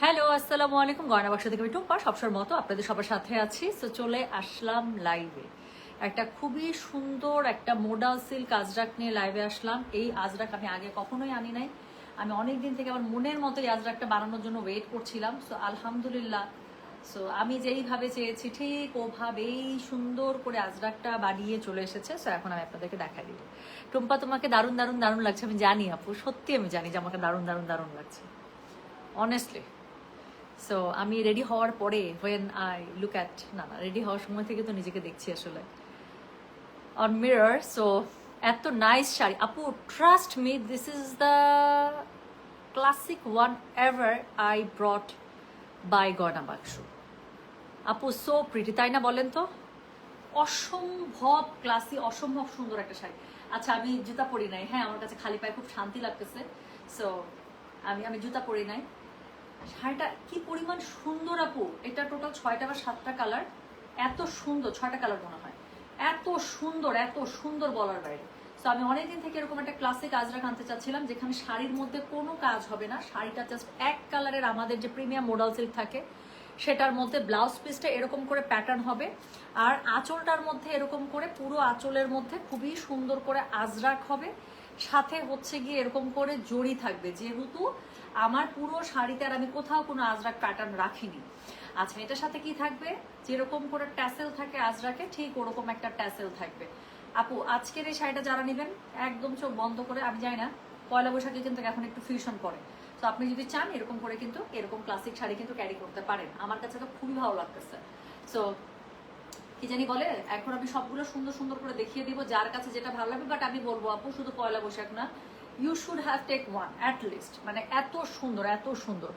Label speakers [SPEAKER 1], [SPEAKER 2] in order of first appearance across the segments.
[SPEAKER 1] Hello, আসসালামু আলাইকুম। গয়না বাক্স থেকে আমি টুম্পা সবসময়ের মতো আপনাদের সবার সাথে আছি। সো চলে আসলাম লাইভে। একটা খুবই সুন্দর একটা মোডাল সিল্ক আজরাক নিয়ে লাইভে আসলাম। এই আজরাক আমি আগে কখনোই আনি নাই। আমি অনেক দিন থেকে আমার মনের মতো এই আজরাকটা বানানোর জন্য ওয়েট করছিলাম। সো আলহামদুলিল্লাহ, সো আমি যেইভাবে চেয়েছি ঠিক ওভাবেই সুন্দর করে আজরাকটা বানিয়ে চলে এসেছে। সো এখন আমি আপনাদেরকে দেখা দিব। টুম্পা, তোমাকে দারুণ দারুণ দারুণ লাগছে। আমি জানি আপু, সত্যি আমি জানি যে আমাকে দারুণ দারুণ দারুণ লাগছে, অনেস্টলি। সো আমি রেডি হওয়ার পরে হোয়েন আই লুক অ্যাট, না রেডি হওয়ার সময় থেকে তো নিজেকে দেখছি আসলে অন মিরর। সো এত নাইস শাড়ি আপু, trust me, this is the classic one ever I brought by Goyna Baksho. আপু সো প্রিটি, তাই না বলেন তো? অসম্ভব ক্লাসি, অসম্ভব সুন্দর একটা শাড়ি। আচ্ছা, আমি জুতা পরি নাই, হ্যাঁ আমার কাছে খালি পায়ে খুব শান্তি লাগতেছে। সো আমি আমি জুতা পরি নাই। শাড়িটা কি পরিমাণ সুন্দর আপু, এটা টোটাল 6টা বা 7টা কালার। এত সুন্দর, 6টা কালার মনে হয়। এত সুন্দর, এত সুন্দর বলার বাইরে। তো আমি অনেকদিন থেকে এরকম একটা ক্লাসিক আজরাক আনতে চাচ্ছিলাম যেখানে শাড়ির মধ্যে কোনো কাজ হবে না, শাড়িটা জাস্ট এক কালারের, আমাদের যে প্রিমিয়াম মোডাল সিল্ক থাকে সেটার মধ্যে ব্লাউজ পিসটা এরকম করে প্যাটার্ন হবে, আর আঁচলটার মধ্যে এরকম করে পুরো আঁচলের মধ্যে খুবই সুন্দর করে আজরাক হবে, সাথে হচ্ছে গিয়ে এরকম করে জড়ি থাকবে। যেহেতু আমার পুরো শাড়িতে আর আমি কোথাও কোনো আজরাক প্যাটার্ন রাখিনি। আচ্ছা, এটার সাথে কি থাকবে? যেরকম করে ট্যাসেল থাকে আজরাকে, ঠিক ওরকম একটা ট্যাসেল থাকবে। আপু আজকের এই শাড়িটা যারা নেবেন একদম চোখ বন্ধ করে, আমি জানি না পয়লা বৈশাখে কিন্তু এখন একটু ফিউশন পড়ে, তো আপনি যদি চান এরকম করে কিন্তু এরকম ক্লাসিক শাড়ি কিন্তু ক্যারি করতে পারেন। আমার কাছে তো খুবই ভালো লাগতেছে। সো কি জানি বলে, এখন আমি সবগুলো সুন্দর সুন্দর করে দেখিয়ে দিব, যার কাছে যেটা ভালো লাগবে। বাট আমি বলবো আপু, শুধু পয়লা বৈশাখ না, you should have take one at least. মানে এত সুন্দর, এত সুন্দর।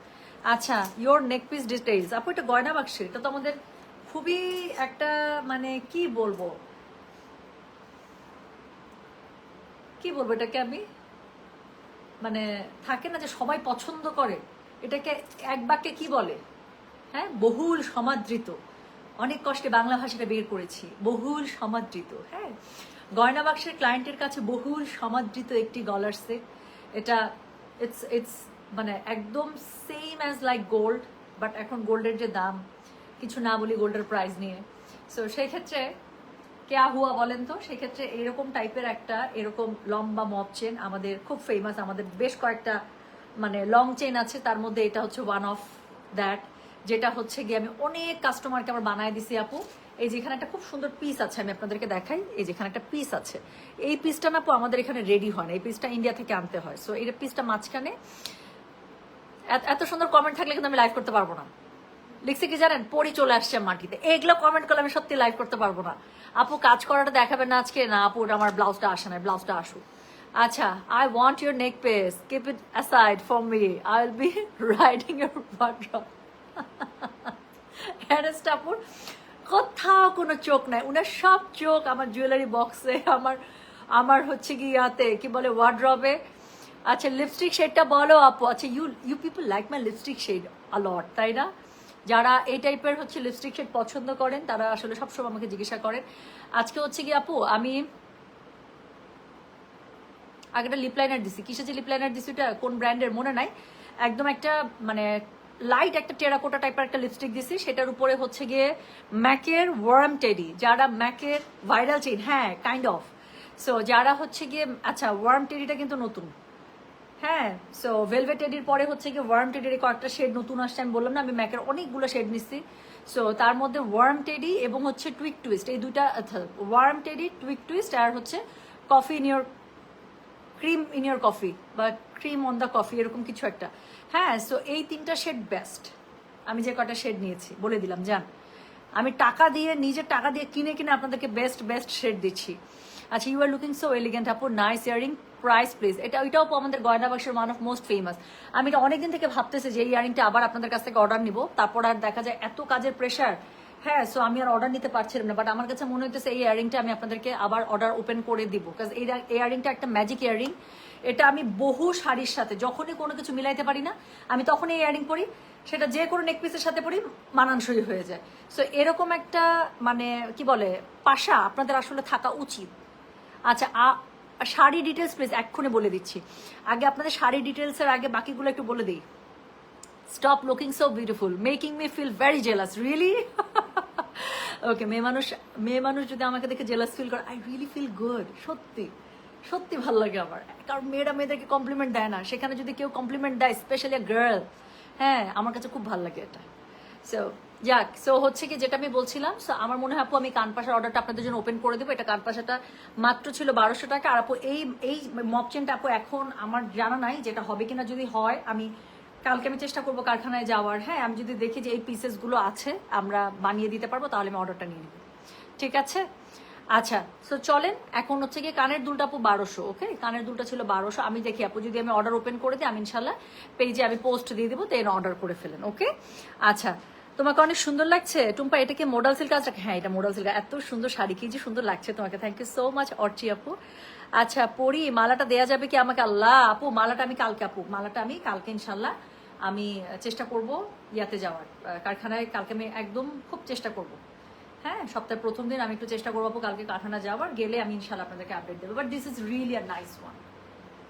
[SPEAKER 1] আচ্ছা, ইয়োর নেক পিস ডিটেইলস আপু, এটা গয়না বাক্সের, এটা তো আমাদের খুবই একটা, মানে কি বলবো, কি বলবো এটাকে আমি, মানে থাকে না যে সবাই পছন্দ করে, এটাকে এক বাক্যে কি বলে, হ্যাঁ, বহুল সমাদৃত। অনেক কষ্টে বাংলা ভাষাটা বের করেছি, বহুল সমাদৃত। হ্যাঁ, গয়না বাক্সের ক্লায়েন্টের কাছে বহুল সমাদৃত একটি গলার সেট। এটা ইটস ইটস মানে একদম same as like gold, but এখন গোল্ডের যে দাম, কিছু না বলি গোল্ডের প্রাইস নিয়ে। সো সেই ক্ষেত্রে কেয়া হুয়া বলেন তো, সেক্ষেত্রে এরকম টাইপের একটা এরকম লম্বা মপ চেন আমাদের খুব ফেমাস। আমাদের বেশ কয়েকটা মানে লং চেন আছে, তার মধ্যে এটা হচ্ছে ওয়ান অফ দ্যাট, যেটা হচ্ছে গিয়ে আমি অনেক কাস্টমারকে আমার বানায় দিছি আপু। এই যেখানে একটা খুব সুন্দর পিস আছে, আমি আপনাদেরকে দেখাই। এই যেখানে একটা পিস আছে, এই পিসটা না আপু আমাদের এখানে রেডি হয় না, এই পিসটা ইন্ডিয়া থেকে আনতে হয়। সো এই পিসটা মাঝখানে এত সুন্দর কমেন্ট থাকলে কিন্তু আমি লাইভ করতে পারবো না। লিখছে কি জানেন, পড়ি চলে আসছে মাটিতে, এগুলো কমেন্ট করলে আমি সত্যি লাইভ করতে পারবো না। আপু কাজ করাটা দেখাবেন না আজকে? না আপু, আমার ব্লাউজটা আসে না, ব্লাউজটা আসুক। আচ্ছা, I want your neck piece, keep it aside for me, I will be riding your wardrobe. আপুর কোথাও কোনো চোখ নাই, উনার সব চোখ আমার জুয়েলারি বক্সে, আমার আমার হচ্ছে কি ইয়াতে কি বলে ওয়ার্ড্রবে। আচ্ছা, লিপস্টিক শেডটা বলো আপু। আচ্ছা, you you people like my lipstick shade a lot, তাই না? যারা এই টাইপের হচ্ছে লিপস্টিক শেড পছন্দ করেন তারা আসলে সবসময় আমাকে জিজ্ঞাসা করেন। আজকে হচ্ছে কি আপু, আমি আগেটা লিপ লাইনার দিছি, কিসে যে লিপ লাইনার দিছি ওটা কোন ব্র্যান্ডের মনে নাই, একদম একটা মানে লাইট একটা টেরাকোটা টাইপের একটা লিপস্টিক দিছি, সেটার উপরে হচ্ছে গিয়ে ম্যাকের ওয়ার্ম টেডি, যারা ম্যাকের ভাইরাল চেইন, হ্যাঁ কাইন্ড অফ। সো যারা হচ্ছে গিয়ে, আচ্ছা ওয়ার্ম টেডিটা কিন্তু নতুন, হ্যাঁ। সো ভেলভেট টেডির পরে হচ্ছে গিয়ে ওয়ার্ম টেডির কয়েকটা শেড নতুন আসছে। আমি বললাম না আমি ম্যাকের অনেকগুলো শেড নিচ্ছি। সো তার মধ্যে ওয়ার্ম টেডি এবং হচ্ছে টুইক টুইস্ট, এই দুইটা, ওয়ার্ম টেডি, টুইক টুইস্ট, আর হচ্ছে coffee in your, cream in your coffee বা ক্রিম অন দ্য কফি, এরকম কিছু একটা। হ্যাঁ, সো এই তিনটা শেড বেস্ট। আমি যে কটা শেড নিয়েছি বলে দিলাম, জান আমি টাকা দিয়ে, নিজের টাকা দিয়ে কিনে কিনে আপনাদেরকে বেস্ট বেস্ট শেড দিচ্ছি। আচ্ছা, you are looking so elegant আপু, নাইস ইয়ারিং, প্রাইস প্লিজ। এটাও আমাদের গয়না বাক্সের ওয়ান অফ মোস্ট ফেমাস। আমি এটা অনেকদিন থেকে ভাবতেছি যে এই ইয়ারিংটা আবার আপনাদের কাছ থেকে অর্ডার নিব, তারপর আর দেখা যায় এত কাজের প্রেশার, হ্যাঁ। সো আমি আর অর্ডার নিতে পারছিলাম না, বাট আমার কাছে মনে হইতেছে এই ইয়ারিংটা আমি আপনাদেরকে আবার অর্ডার ওপেন করে দিব, বিকজ এই ইয়ারিংটা একটা ম্যাজিক ইয়ারিং। এটা আমি বহু শাড়ির সাথে যখনই কোনো কিছু মিলাইতে পারি না, আমি তখনই এই ইয়ারিং পরি, সেটা যে কোনো নেক পিসের সাথে পরি, মানানসই হয়ে যায়। সো এরকম একটা মানে কি বলে পাশা আপনাদের আসলে থাকা উচিত। আচ্ছা, শাড়ি ডিটেলস প্লিজ, এক্ষুনি বলে দিচ্ছি। আগে আপনাদের শাড়ি ডিটেলসের আগে বাকিগুলো একটু বলে দিই। Stop looking so beautiful, making me feel very jealous, really? Okay, মেয়ে মানুষ যদি আমাকে দেখে জেলাস ফিল করে, আই রিয়েলি ফিল গুড। সত্যি সত্যি ভালো লাগে আমার, কারণ মেয়েরা মেয়েদেরকে কমপ্লিমেন্ট দেয় না, সেখানে যদি কেউ কমপ্লিমেন্ট দেয়, স্পেশালি গার্ল, হ্যাঁ আমার কাছে খুব ভালো লাগে এটা। সো যাক, সো হচ্ছে কি যেটা আমি বলছিলাম, সো আমার মনে হয় আপু আমি কানপাশার অর্ডারটা আপনাদের জন্য ওপেন করে দেবো। এটা কানপাশাটা মাত্র ছিল 1200 টাকা। আর আপু এই মপ চেনটা আপু এখন আমার জানা নাই যেটা হবে কিনা, যদি হয় আমি কালকে আমি চেষ্টা করবো কারখানায় যাওয়ার। হ্যাঁ, আমি যদি দেখি যে এই পিসেসগুলো আছে আমরা বানিয়ে দিতে পারবো, তাহলে আমি অর্ডারটা নিয়ে নেব, ঠিক আছে? আচ্ছা, সো চলেন এখন হচ্ছে গিয়ে কানের দুলটা আপু 1200। ওকে, কানের দুলটা ছিল 1200। আমি দেখি আপু যদি আমি অর্ডার ওপেন করে দিই, আমি ইনশাল্লাহ পেজে আমি পোস্ট দিয়ে দেবো, তো অর্ডার করে ফেলেন। ওকে, আচ্ছা, তোমাকে অনেক সুন্দর লাগছে টুম্পা। এটা কি মোডাল সিল্ক কাজ? হ্যাঁ, এটা মোডাল সিল্ক। এত সুন্দর শাড়ি, কি যে সুন্দর লাগছে তোমাকে, thank you so much Archi আপু। আচ্ছা পরি, মালাটা দেয়া যাবে কি আমাকে? আল্লাহ আপু, মালাটা আমি কালকে, আপু মালাটা আমি কালকে ইনশাল্লাহ আমি চেষ্টা করব ইয়াতে যাওয়ার, কারখানায় কালকে আমি একদম খুব চেষ্টা করব। হ্যাঁ, সপ্তাহের প্রথম দিন আমি একটু চেষ্টা করবো আপু কালকে কারখানা যাওয়ার, গেলে আমি ইনশাল্লাহ আপনাদেরকে আপডেট দেবো। But this is really a nice one.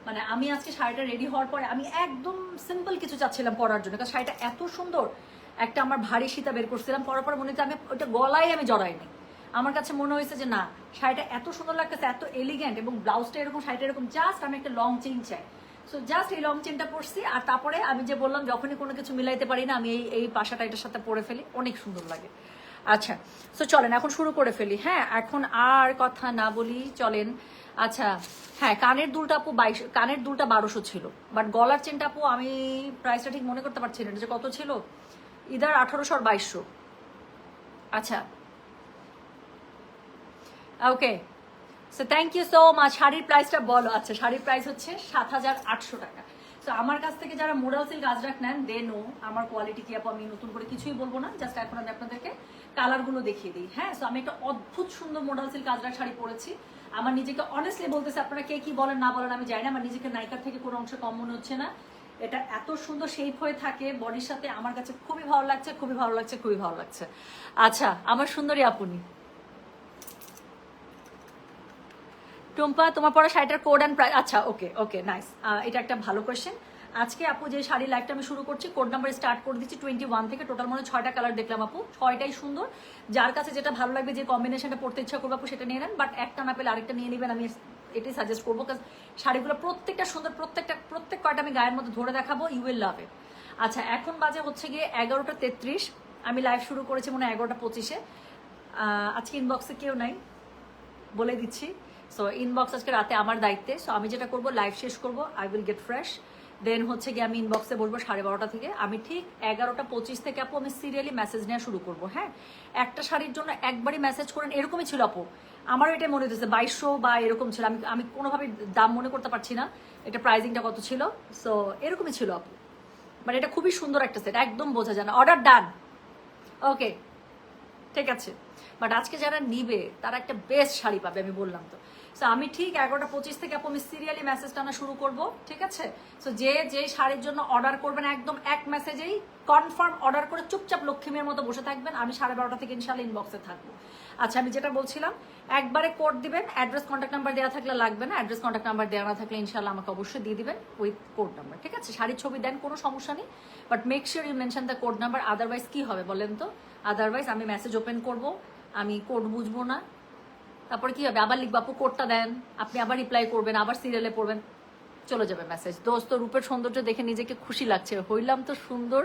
[SPEAKER 1] মানে আমি আজকে শাড়িটা রেডি হওয়ার পরে আমি একদম সিম্পল কিছু চাচ্ছিলাম পরার জন্য, কারণ শাড়িটা এত সুন্দর। একটা আমার ভারী সীতা বের করছিলাম, পরার পর মনে হচ্ছে আমি ওটা গলায় আমি জড়াইনি। আমার কাছে মনে হয়েছে যে না, শাড়িটা এত সুন্দর লাগতেছে, এত এলিগেন্ট, এবং ব্লাউজটা এরকম, শাড়িটা এরকম, জাস্ট আমি একটা লং চেইন চাই। সো জাস্ট এই লং চেনটা পরছি। আর তারপরে আমি যে বললাম, যখনই কোনো কিছু মিলাইতে পারি না, আমি এই পাশাটা এটার সাথে পরে ফেলি, অনেক সুন্দর লাগে। আচ্ছা, সো চলেন এখন শুরু করে ফেলি। হ্যাঁ, এখন আর কথা না বলি, চলেন। আচ্ছা হ্যাঁ, কানের দুলটা আপু 22, কানের দুলটা 1200 ছিল, বাট গলার চেনটা আপু আমি প্রাইসটা ঠিক মনে করতে পারছি না যে কত ছিল, ইদার 1800 আর 2200। আচ্ছা okay, so thank you so much. শাড়ির প্রাইসটা বলো। আচ্ছা, শাড়ির প্রাইস হচ্ছে 7800 টাকা। সো আমার কাছ থেকে যারা মোডাল সিল্ক আজরাক নেন, দে নো আমার কোয়ালিটি কি আপু। আমি নতুন করে কিছুই বলবো না, জাস্ট এখন আমি আপনাদেরকে কালারগুলো দেখিয়ে দিই। হ্যাঁ, সো আমি একটা অদ্ভুত সুন্দর মোডাল সিল্ক আজরাক শাড়ি পরেছি। আমার নিজেকে অনেস্টলি বলতেছে, আপনারা কে কি বলেন না বলেন আমি জানি না, আমার নিজেকে নায়িকার থেকে কোনো অংশ কম মনে হচ্ছে না। এটা এত সুন্দর শেপ হয়ে থাকে বডির সাথে, আমার কাছে খুবই ভালো লাগছে, খুবই ভালো লাগছে, খুবই ভালো লাগছে। আচ্ছা, আমার সুন্দরী আপুনি টুম্পা, তোমার পরা শাড়িটার কোড অ্যান্ড প্রাইস। আচ্ছা ওকে ওকে, নাইস। এটা একটা ভালো কোয়েশ্চেন। আজকে আপু যে শাড়ি লাইফটা আমি শুরু করছি, কোড নাম্বার স্টার্ট করে দিচ্ছি 21 থেকে। টোটাল মনে 6টা কালার দেখলাম আপু, 6টাই সুন্দর। যার কাছে যেটা ভালো লাগবে, যে কম্বিনেশনটা পড়তে ইচ্ছা করবো আপু, সেটা নিয়ে নেন। বাট একটা না পেলে আরেকটা নিয়ে নেবেন, আমি এটাই সাজেস্ট করবো। কারণ শাড়িগুলো প্রত্যেকটা সুন্দর, প্রত্যেক কয়টা আমি গায়ের মধ্যে ধরে দেখাবো, ইউ উইল লাভ ইট। আচ্ছা, এখন বাজে হচ্ছে গিয়ে 11টা 33। আমি লাইভ শুরু করেছি মনে হয় 11টা 25-এ। আজকে ইনবক্সে কেউ নাই, বলে দিচ্ছি। সো ইনবক্স আজকে রাতে আমার দায়িত্বে। সো আমি যেটা করবো, লাইভ শেষ করবো, আই উইল গেট ফ্রেশ, দেন হচ্ছে গিয়ে আমি ইনবক্সে বসবো 12:30 থেকে। আমি ঠিক 11টা 25 থেকে আপু আমি সিরিয়ালি মেসেজ নেওয়া শুরু করবো। হ্যাঁ, একটা শাড়ির জন্য একবারই মেসেজ করেন, এরকমই ছিল আপু। আমারও এটা মনে হচ্ছে 2200 বা এরকম ছিল। আমি কোনোভাবে দাম মনে করতে পারছি না, এটা প্রাইজিংটা কত ছিল। সো এরকমই ছিল আপু, মানে এটা খুবই সুন্দর একটা সেট, একদম বোঝা যায় না। অর্ডার ডান, ওকে ঠিক আছে। বাট আজকে যারা নিবে তারা একটা বেস্ট শাড়ি পাবে, আমি বললাম তো। সো আমি ঠিক 11টা 25 থেকে আপু আমি সিরিয়ালি মেসেজ টানা শুরু করব, ঠিক আছে? সো যে শাড়ির জন্য অর্ডার করবেন, একদম এক মেসেজেই কনফার্ম অর্ডার করে চুপচাপ লক্ষ্মীমের মতো বসে থাকবেন। আমি 12:30 থেকে ইনশাল্লাহ ইনবক্সে থাকবো। আচ্ছা, আমি যেটা বলছিলাম, একবারে কোড দিবেন, অ্যাড্রেস কন্ট্যাক্ট নাম্বার দেওয়া থাকলে লাগবে না, অ্যাড্রেস কন্ট্যাক্ট নাম্বার দেওয়া না থাকলে ইনশাল্লাহ আমাকে অবশ্যই দিয়ে দিবেন উইথ কোড নাম্বার, ঠিক আছে? শাড়ির ছবি দেন, কোনো সমস্যা নেই, but make sure you mention the code number. Otherwise কি হবে বলেন তো? আদারওয়াইজ আমি মেসেজ ওপেন করব, আমি কোড বুঝবো না, তারপরে কি হবে, আবার লিখবো আপু কোডটা দেন, আপনি আবার রিপ্লাই করবেন, আবার সিরিয়ালে পড়বেন, চলে যাবে মেসেজ। দোস্ত রূপের সৌন্দর্য দেখে নিজেকে খুশি লাগছে, হইলাম তো সুন্দর,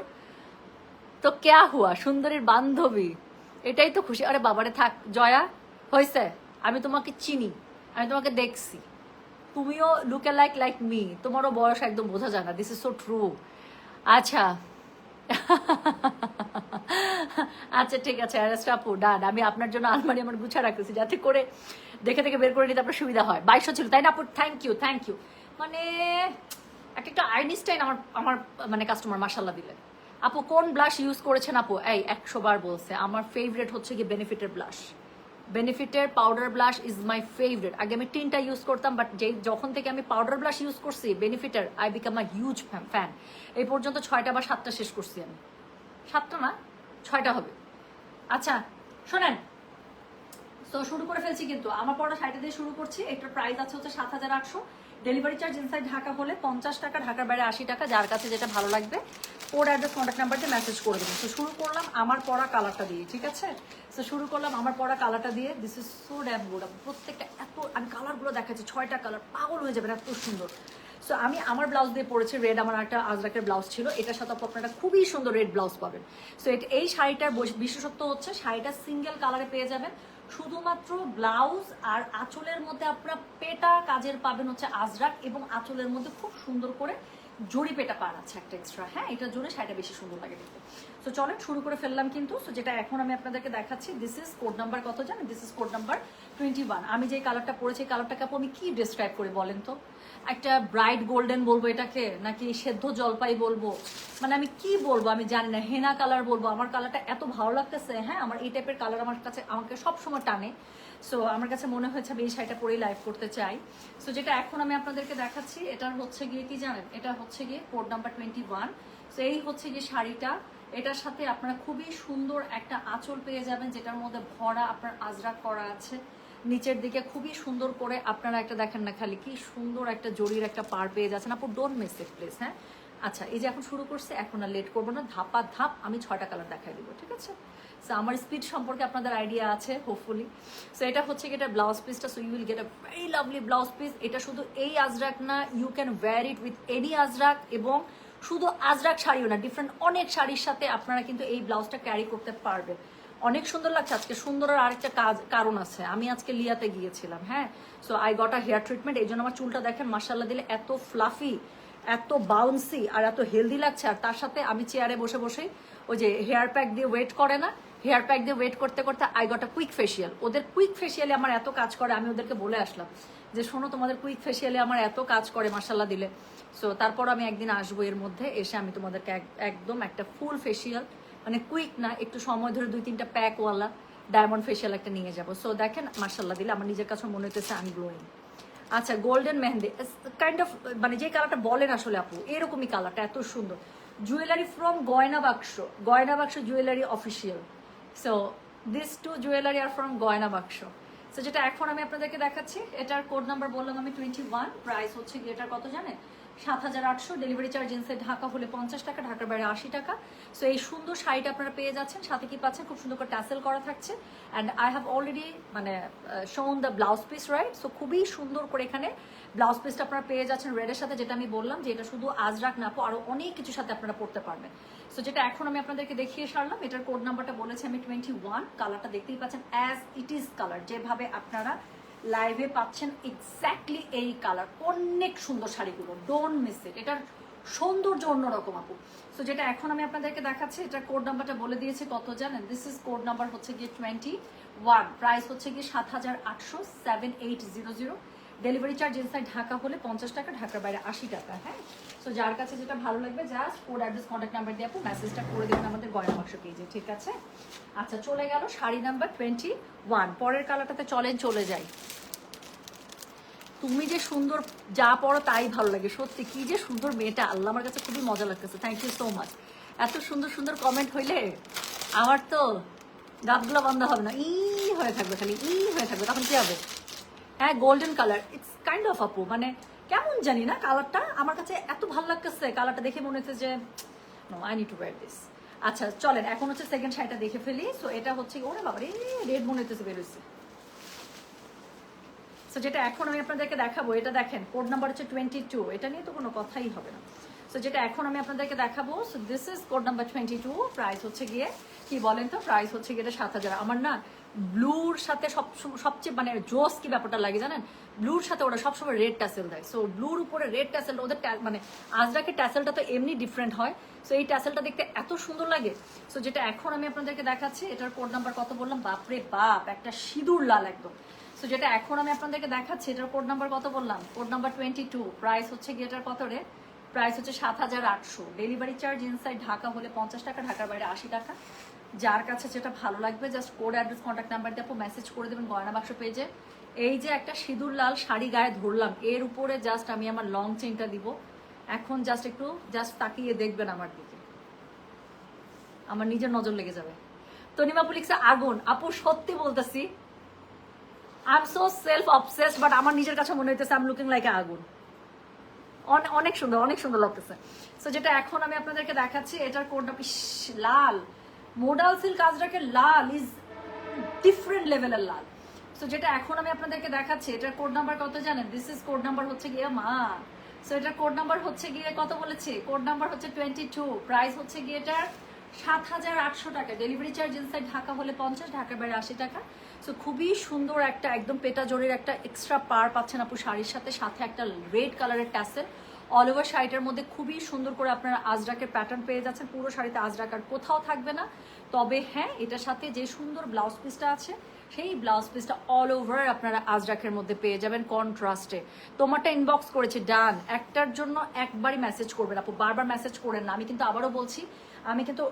[SPEAKER 1] তো ক্যা হুয়া, সুন্দরীর বান্ধবী, এটাই তো খুশি। আরে বাবারে থাক জয়া, হয়েছে, আমি তোমাকে চিনি, আমি তোমাকে দেখছি, তুমিও লুকে লাইক মি, তোমারও বয়স একদম বোঝা যায় না, দিস ইজ সো ট্রু। আচ্ছা আচ্ছা ঠিক আছে, অ্যারেস্ট আপু ডান। আমি আপনার জন্য আলমারি আমার গুছা রাখতেছি, যাতে করে দেখে দেখে বের করে নিতে আপনার সুবিধা হয়। 2200 ছিল তাই না আপু? Thank you. মানে একটা আইনস্টাইন আমার আমার মানে কাস্টমার, মাশাল্লাহ দিলেন। আপু কোন ব্লাশ ইউজ করেছেন আপু? এই 100 বার বলছে, আমার ফেভারিট হচ্ছে কি বেনিফিটের ব্লাশ। বেনিফিটের powder blush is my favourite. আগে আমি টিনটা ইউজ করতাম, বাট যখন থেকে আমি পাউডার ব্লাশ ইউজ করছি বেনিফিটের, I become a huge fan. এই পর্যন্ত 6টা বা 7টা শেষ করছি আমি, 7টা না 6টা হবে। আচ্ছা শোনেন, তো তো শুরু করে ফেলছি, কিন্তু আমার পড়া শাড়িটা দিয়ে শুরু করছি। এটার প্রাইস আছে হচ্ছে 7,800। ডেলিভারি চার্জ ইনসাইড ঢাকা হলে 50 টাকা, ঢাকার বাইরে 80 টাকা। যার কাছে যেটা ভালো লাগবে কোড অ্যাড্রেস কন্ট্যাক্ট নাম্বার দিয়ে মেসেজ করে দেবেন। তো শুরু করলাম আমার পড়া কালারটা দিয়ে, ঠিক আছে? তো শুরু করলাম আমার পড়া কালারটা দিয়ে। This is so dam good. প্রত্যেকটা এত, আমি কালারগুলো দেখাচ্ছি, 6টা কালার, পাগল হয়ে যাবেন, এত সুন্দর। সো আমি আমার ব্লাউজ দিয়ে পরেছি রেড, আমার একটা আজরাকের ব্লাউজ ছিল, এটার সাথে আপনারা খুবই সুন্দর রেড ব্লাউজ পাবেন। সো এই শাড়িটার বিশেষত্ব হচ্ছে শাড়িটা সিঙ্গেল কালারে পেয়ে যাবেন, শুধুমাত্র ব্লাউজ আর আঁচলের মধ্যে আপনারা পেটা কাজের পাবেন হচ্ছে আজরাক, এবং আঁচলের মধ্যে খুব সুন্দর করে জড়ি পেটা পার আছে একটা এক্সট্রা। হ্যাঁ, এটার জন্য শাড়িটা বেশি সুন্দর লাগে দেখতে। তো চলেন শুরু করে ফেললাম কিন্তু। সো যেটা এখন আমি আপনাদেরকে দেখাচ্ছি, দিস ইজ কোড নাম্বার কত জানেন? This is code number 21। আমি যে কালারটা পরেছি, কালারটাকে আমি কি ডিসক্রাইব করে বলেন তো? একটা ব্রাইট গোল্ডেন বলবো এটাকে, নাকি সেদ্ধ জলপাই বলবো, মানে আমি কি বলবো আমি জানি না, হেনা কালার বলবো। আমার কালারটা এত ভালো লাগতেছে। হ্যাঁ, আমার এই টাইপের কালার আমার কাছে, আমাকে সবসময় টানে। সো আমার কাছে মনে হয়েছে আমি এই শাড়িটা পরেই লাইভ করতে চাই। সো যেটা এখন আমি আপনাদেরকে দেখাচ্ছি, এটার হচ্ছে গিয়ে কি জানেন, এটা হচ্ছে গিয়ে কোড নাম্বার 21। সো এই হচ্ছে গিয়ে শাড়িটা। এটার সাথে আপনারা খুবই সুন্দর একটা আঁচল পেয়ে যাবেন, যেটার মধ্যে ভরা আপনার আজরাক করা আছে। নিচের দিকে খুবই সুন্দর করে আপনারা একটা দেখেন না, খালি কি সুন্দর একটা জরির একটা পার পেয়ে যাচ্ছেন। আপু ডোন্ট মিস ইট প্লিজ। হ্যাঁ, আচ্ছা, এই যে এখন শুরু করছে, এখন আর লেট করবো না, ধাপা ধাপ আমি 6টা কালার দেখাই দিব, ঠিক আছে? সো আমার স্পিড সম্পর্কে আপনাদের আইডিয়া আছে হোপফুলি। সো এটা হচ্ছে কি, এটা ব্লাউজ পিসটা। So you will get a very lovely blouse piece. এটা শুধু এই আজরাক না, you can wear it with any Ajrakh, এবং শুধু আজরাক শাড়িও না, ডিফারেন্ট অনেক শাড়ির সাথে আপনারা কিন্তু এই ব্লাউজটা ক্যারি করতে পারবেন। অনেক সুন্দর লাগছে আজকে। সুন্দরের আরেকটা কারণ আছে, আমি আজকে লিয়াতে গিয়েছিলাম। হ্যাঁ, so I got a hair treatment, এই জন্য আমার চুলটা দেখেন মাশাআল্লাহ দিলে এত ফ্লাফি, এত বাউন্সি আর এত হেলদি লাগছে। আর তার সাথে আমি চেয়ারে বসে বসেই ওই যে হেয়ার প্যাক দিয়ে ওয়েট করে না, হেয়ার প্যাক দিয়ে ওয়েট করতে করতে I got a quick facial. ওদের কুইক ফেসিয়ালে আমার এত কাজ করে, আমি ওদেরকে বলে আসলাম যে শোনো, তোমাদের কুইক ফেসিয়ালে আমার এত কাজ করে মাশাআল্লাহ দিলে। সো তারপর আমি একদিন আসবো, এর মধ্যে এসে আমি তোমাদেরকে একদম একটা ফুল ফেসিয়াল, মানে কুইক না, একটু সময় ধরে 2-3টা প্যাকওয়ালা ডায়মন্ড ফেসিয়াল একটা নিয়ে যাবো। সো দেখেন মাশাআল্লাহ দিলে আমার নিজের কাছে মনে হইতেছে আমি গ্লোয়িং। আচ্ছা, গোল্ডেন মেহেন্দি কাইন্ড অফ, মানে যে কালারটা বলেন আসলে আপু, এরকমই কালারটা, এত সুন্দর। Jewellery from Gayna Baksho, Gayna Baksho jewellery official. So this two jewellery are from Gayna Baksho. So যেটা এখন আমি আপনাদেরকে দেখাচ্ছি, এটার কোড নাম্বার বললাম আমি 21। প্রাইস হচ্ছে কি এটার কত জানেন? 7,800। ডেলিভারি চার্জ ইনসাইড ঢাকা হলে 50 টাকা, ঢাকার বাইরে 80 টাকা। সো এই সুন্দর শাড়িটা আপনারা পেয়ে যাচ্ছেন, সাথে কি পাচ্ছেন, খুব সুন্দর করে ট্যাসেল করা থাকছে। অ্যান্ড আই হ্যাভ অলরেডি মানে শোন the blouse piece, right? So খুবই সুন্দর করে এখানে ব্লাউজ পিসটা আপনারা পেয়ে যাচ্ছেন রেডের সাথে, যেটা আমি বললাম যে এটা শুধু আজরাক না, আরো অনেক কিছুর সাথে আপনারা পড়তে পারবেন। সো যেটা এখন আমি আপনাদেরকে দেখিয়ে সারলাম, এটার কোড নাম্বারটা বলেছি আমি 21। কালারটা দেখতেই পাচ্ছেন অ্যাজ ইট ইজ কালার, যেভাবে আপনারা লাইভে পাচ্ছেন এক্স্যাক্টলি এই কালার। অনেক সুন্দর শাড়িগুলো, ডোন্ট মিস ইট। এটার সৌন্দর্য অন্যরকম আপু। সো যেটা এখন আমি আপনাদেরকে দেখাচ্ছি, এটার কোড নাম্বারটা বলে দিয়েছি কত জানেন? দিস ইজ কোড নাম্বার হচ্ছে গিয়ে 21। প্রাইস হচ্ছে গিয়ে 7,800, 7800। ডেলিভারি চার্জ ইনসাইড ঢাকা হলে 50 টাকা, ঢাকার বাইরে 80 টাকা। হ্যাঁ, সো যার কাছে যেটা ভালো লাগবে just code address contact number দিয়ে আপু মেসেজটা করে দেবেন আমাদের গয়না বাক্স পেজে, ঠিক আছে? আচ্ছা, চলে গেল শাড়ি নাম্বার 21। পরের কালারটাতে চলে যাই। তুমি যে সুন্দর, যা পড়ো তাই ভালো লাগে, সত্যি কি যে সুন্দর মেয়েটা, আল্লাহ, আমার কাছে খুবই মজা লাগতেছে। Thank you so much. এত সুন্দর সুন্দর কমেন্ট হইলে আমার তো গাবগুলো বন্ধ হবে না, হয়ে থাকবে, খালি হয়ে থাকবে, তখন কি হবে? হ্যাঁ, golden colour, it's kind of আপু, মানে কেমন জানি না, কালারটা আমার কাছে এত ভালো লাগতেছে। কালারটা দেখে মনে হচ্ছে যে no, I need to wear this. আচ্ছা চলেন, এখন হচ্ছে সেকেন্ড শাড়িটা দেখে ফেলি। সো এটা হচ্ছে, ওরে বাবা রে, রেড মনে হইতেছে বেরোচ্ছে। সো যেটা এখন আমি আপনাদেরকে দেখাবো, এটা দেখেন কোড নাম্বার হচ্ছে 22। এটা নিয়ে তো কোনো কথাই হবে না। সো যেটা এখন আমি আপনাদেরকে দেখাবো, so this is code number 22। Price হচ্ছে গিয়ে কি বলেন তো? প্রাইস হচ্ছে গিয়ে 7,000। আমার না ব্লুর সাথে সবচেয়ে মানে জোস কি ব্যাপারটা লাগে জানেন? ব্লুর সাথে ওরা সবসময় রেড ট্যাসেল দেয়। সো ব্লুর উপরে রেড ট্যাসেল, ওদের মানে আজরাকের ট্যাসেলটা তো এমনি ডিফারেন্ট হয়। সো এই ট্যাসেলটা দেখতে এত সুন্দর লাগে। সো যেটা এখন আমি আপনাদেরকে দেখাচ্ছি, এটার কোড নাম্বার কত বললাম? বাপরে বাপ, একটা সিঁদুর লাল একদম। সো যেটা এখন আমি আপনাদেরকে দেখাচ্ছি, এটার কোড নাম্বার কত বললাম? Code number 22। প্রাইস হচ্ছে গিয়ে এটার কত রে? প্রাইস হচ্ছে 7,800। ডেলিভারি চার্জ ইনসাইড ঢাকা হলে 50 টাকা, ঢাকার বাইরে 80 টাকা। যার কাছে যেটা ভালো লাগবে just code address contact number দিয়ে আপু মেসেজ করে দেবেন গয়না বাক্স পেজে। এই যে একটা সিঁদুর লাল শাড়ি গায়ে ধরলাম, এর উপরে জাস্ট আমি আমার লং চেইনটা দিব। এখন জাস্ট একটু তাকিয়ে দেখবেন আমার দিকে, আমার নিজের নজর লেগে যাবে। তনিমা পুলিক্সে আগুন আপু, সত্যি বলতেছি I am so self obsessed, but আমার নিজের কাছে মনে হইতেছে আই এম লুকিং লাইক আগুন। অনেক সুন্দর, অনেক সুন্দর লাগতেছে। সো যেটা এখন আমি আপনাদেরকে দেখাচ্ছি, এটার কোডটা লাল, মোডাল সিল্ক আজরাকের লাল ইজ ডিফারেন্ট লেভেলের লাল। সো যেটা এখন আমি আপনাদেরকে দেখাচ্ছি, এটার কোড নাম্বার কত জানেন? দিস ইজ কোড নাম্বার হচ্ছে গিয়ে মা। সো এটার কোড নাম্বার হচ্ছে গিয়ে কত বলেছে? কোড নাম্বার হচ্ছে 22। প্রাইস হচ্ছে গিয়ে এটার 7,800 টাকা। ডেলিভারি চার্জ ইনসাইড ঢাকা হলে 50, ঢাকার বাইরে 80 টাকা। সো খুবই সুন্দর একটা একদম পেটা জরির একটা এক্সট্রা পার পাচ্ছেন আপু শাড়ির সাথে, সাথে একটা রেড কালারের ট্যাসেল। অল ওভার শাড়িটার মধ্যে খুবই সুন্দর করে আপনারা আজরাকের প্যাটার্ন পেয়ে যাচ্ছেন। পুরো শাড়িতে আজরাক আর কোথাও থাকবে না, তবে হ্যাঁ এটার সাথে যে সুন্দর ব্লাউজ পিসটা আছে, সেই ব্লাউজ পিসটা অল ওভার আপনারা আজরাকের মধ্যে পেয়ে যাবেন কন্ট্রাস্টে। তোমারটা ইনবক্স করেছি, ডান। একটার জন্য একবারই মেসেজ করবেন আপু, বারবার মেসেজ করেন না। আমি কিন্তু আবারও বলছি, আমি কিন্তু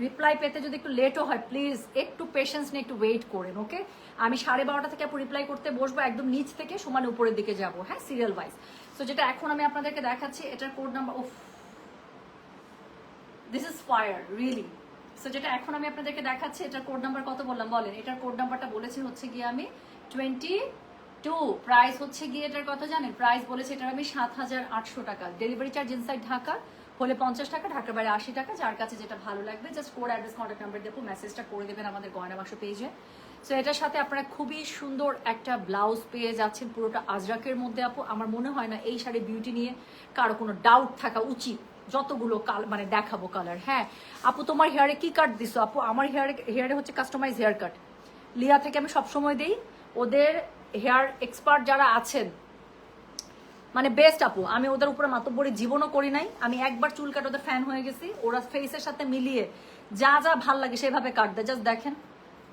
[SPEAKER 1] রিপ্লাই পেতে যদি একটু লেটও হয়, প্লিজ একটু পেশেন্স নিয়ে একটু ওয়েট করেন, ওকে? আমি 12:30 থেকে আপু রিপ্লাই করতে বসবো, একদম নিচ থেকে সমান উপরের দিকে যাব, হ্যাঁ, সিরিয়াল ওয়াইজ। সো যেটা এখন আমি আপনাদেরকে দেখাচ্ছি, এটার code number, of this is fire really. So যেটা এখন আমি আপনাদেরকে দেখাচ্ছি, এটার কোড নাম্বার কত বললাম বলেন? এটার কোড নাম্বারটা বলেছি হচ্ছে গিয়ে আমি 22। প্রাইস হচ্ছে গিয়ে এটার কত জানেন? প্রাইস বলেছি এটার আমি 7,800 টাকা। ডেলিভারি চার্জ ইনসাইড ঢাকা হলে 50 টাকা, ঢাকার বাইরে 80 টাকা। যার কাছে যেটা ভালো লাগবে just code, address, contact number দিয়ে মেসেজটা করে দেবেন আমাদের গয়না বাক্স পেজে। সো এটার সাথে আপনারা খুবই সুন্দর একটা ব্লাউজ পেয়ে যাচ্ছেন, পুরোটা আজরাকের মধ্যে আপু। আমার মনে হয় না এই শাড়ির বিউটি নিয়ে কারো কোনো ডাউট থাকা উচিত, যতগুলো মানে দেখাবো কালার। হ্যাঁ আপু, তোমার হেয়ারে কি কাট দিছো? আপু আমার হেয়ারে হচ্ছে কাস্টমাইজ হেয়ার কাট, লিয়া থেকে আমি সবসময় দিই। ওদের হেয়ার এক্সপার্ট যারা আছেন, মানে বেস্ট আপু, আমি ওদের উপরে মাতব্বরি জীবনও করি নাই। আমি একবার চুল কাট ওদের ফ্যান হয়ে গেছি। ওরা ফেসের সাথে মিলিয়ে যা যা ভাল লাগে সেভাবে কাট দেয়। জাস্ট দেখেন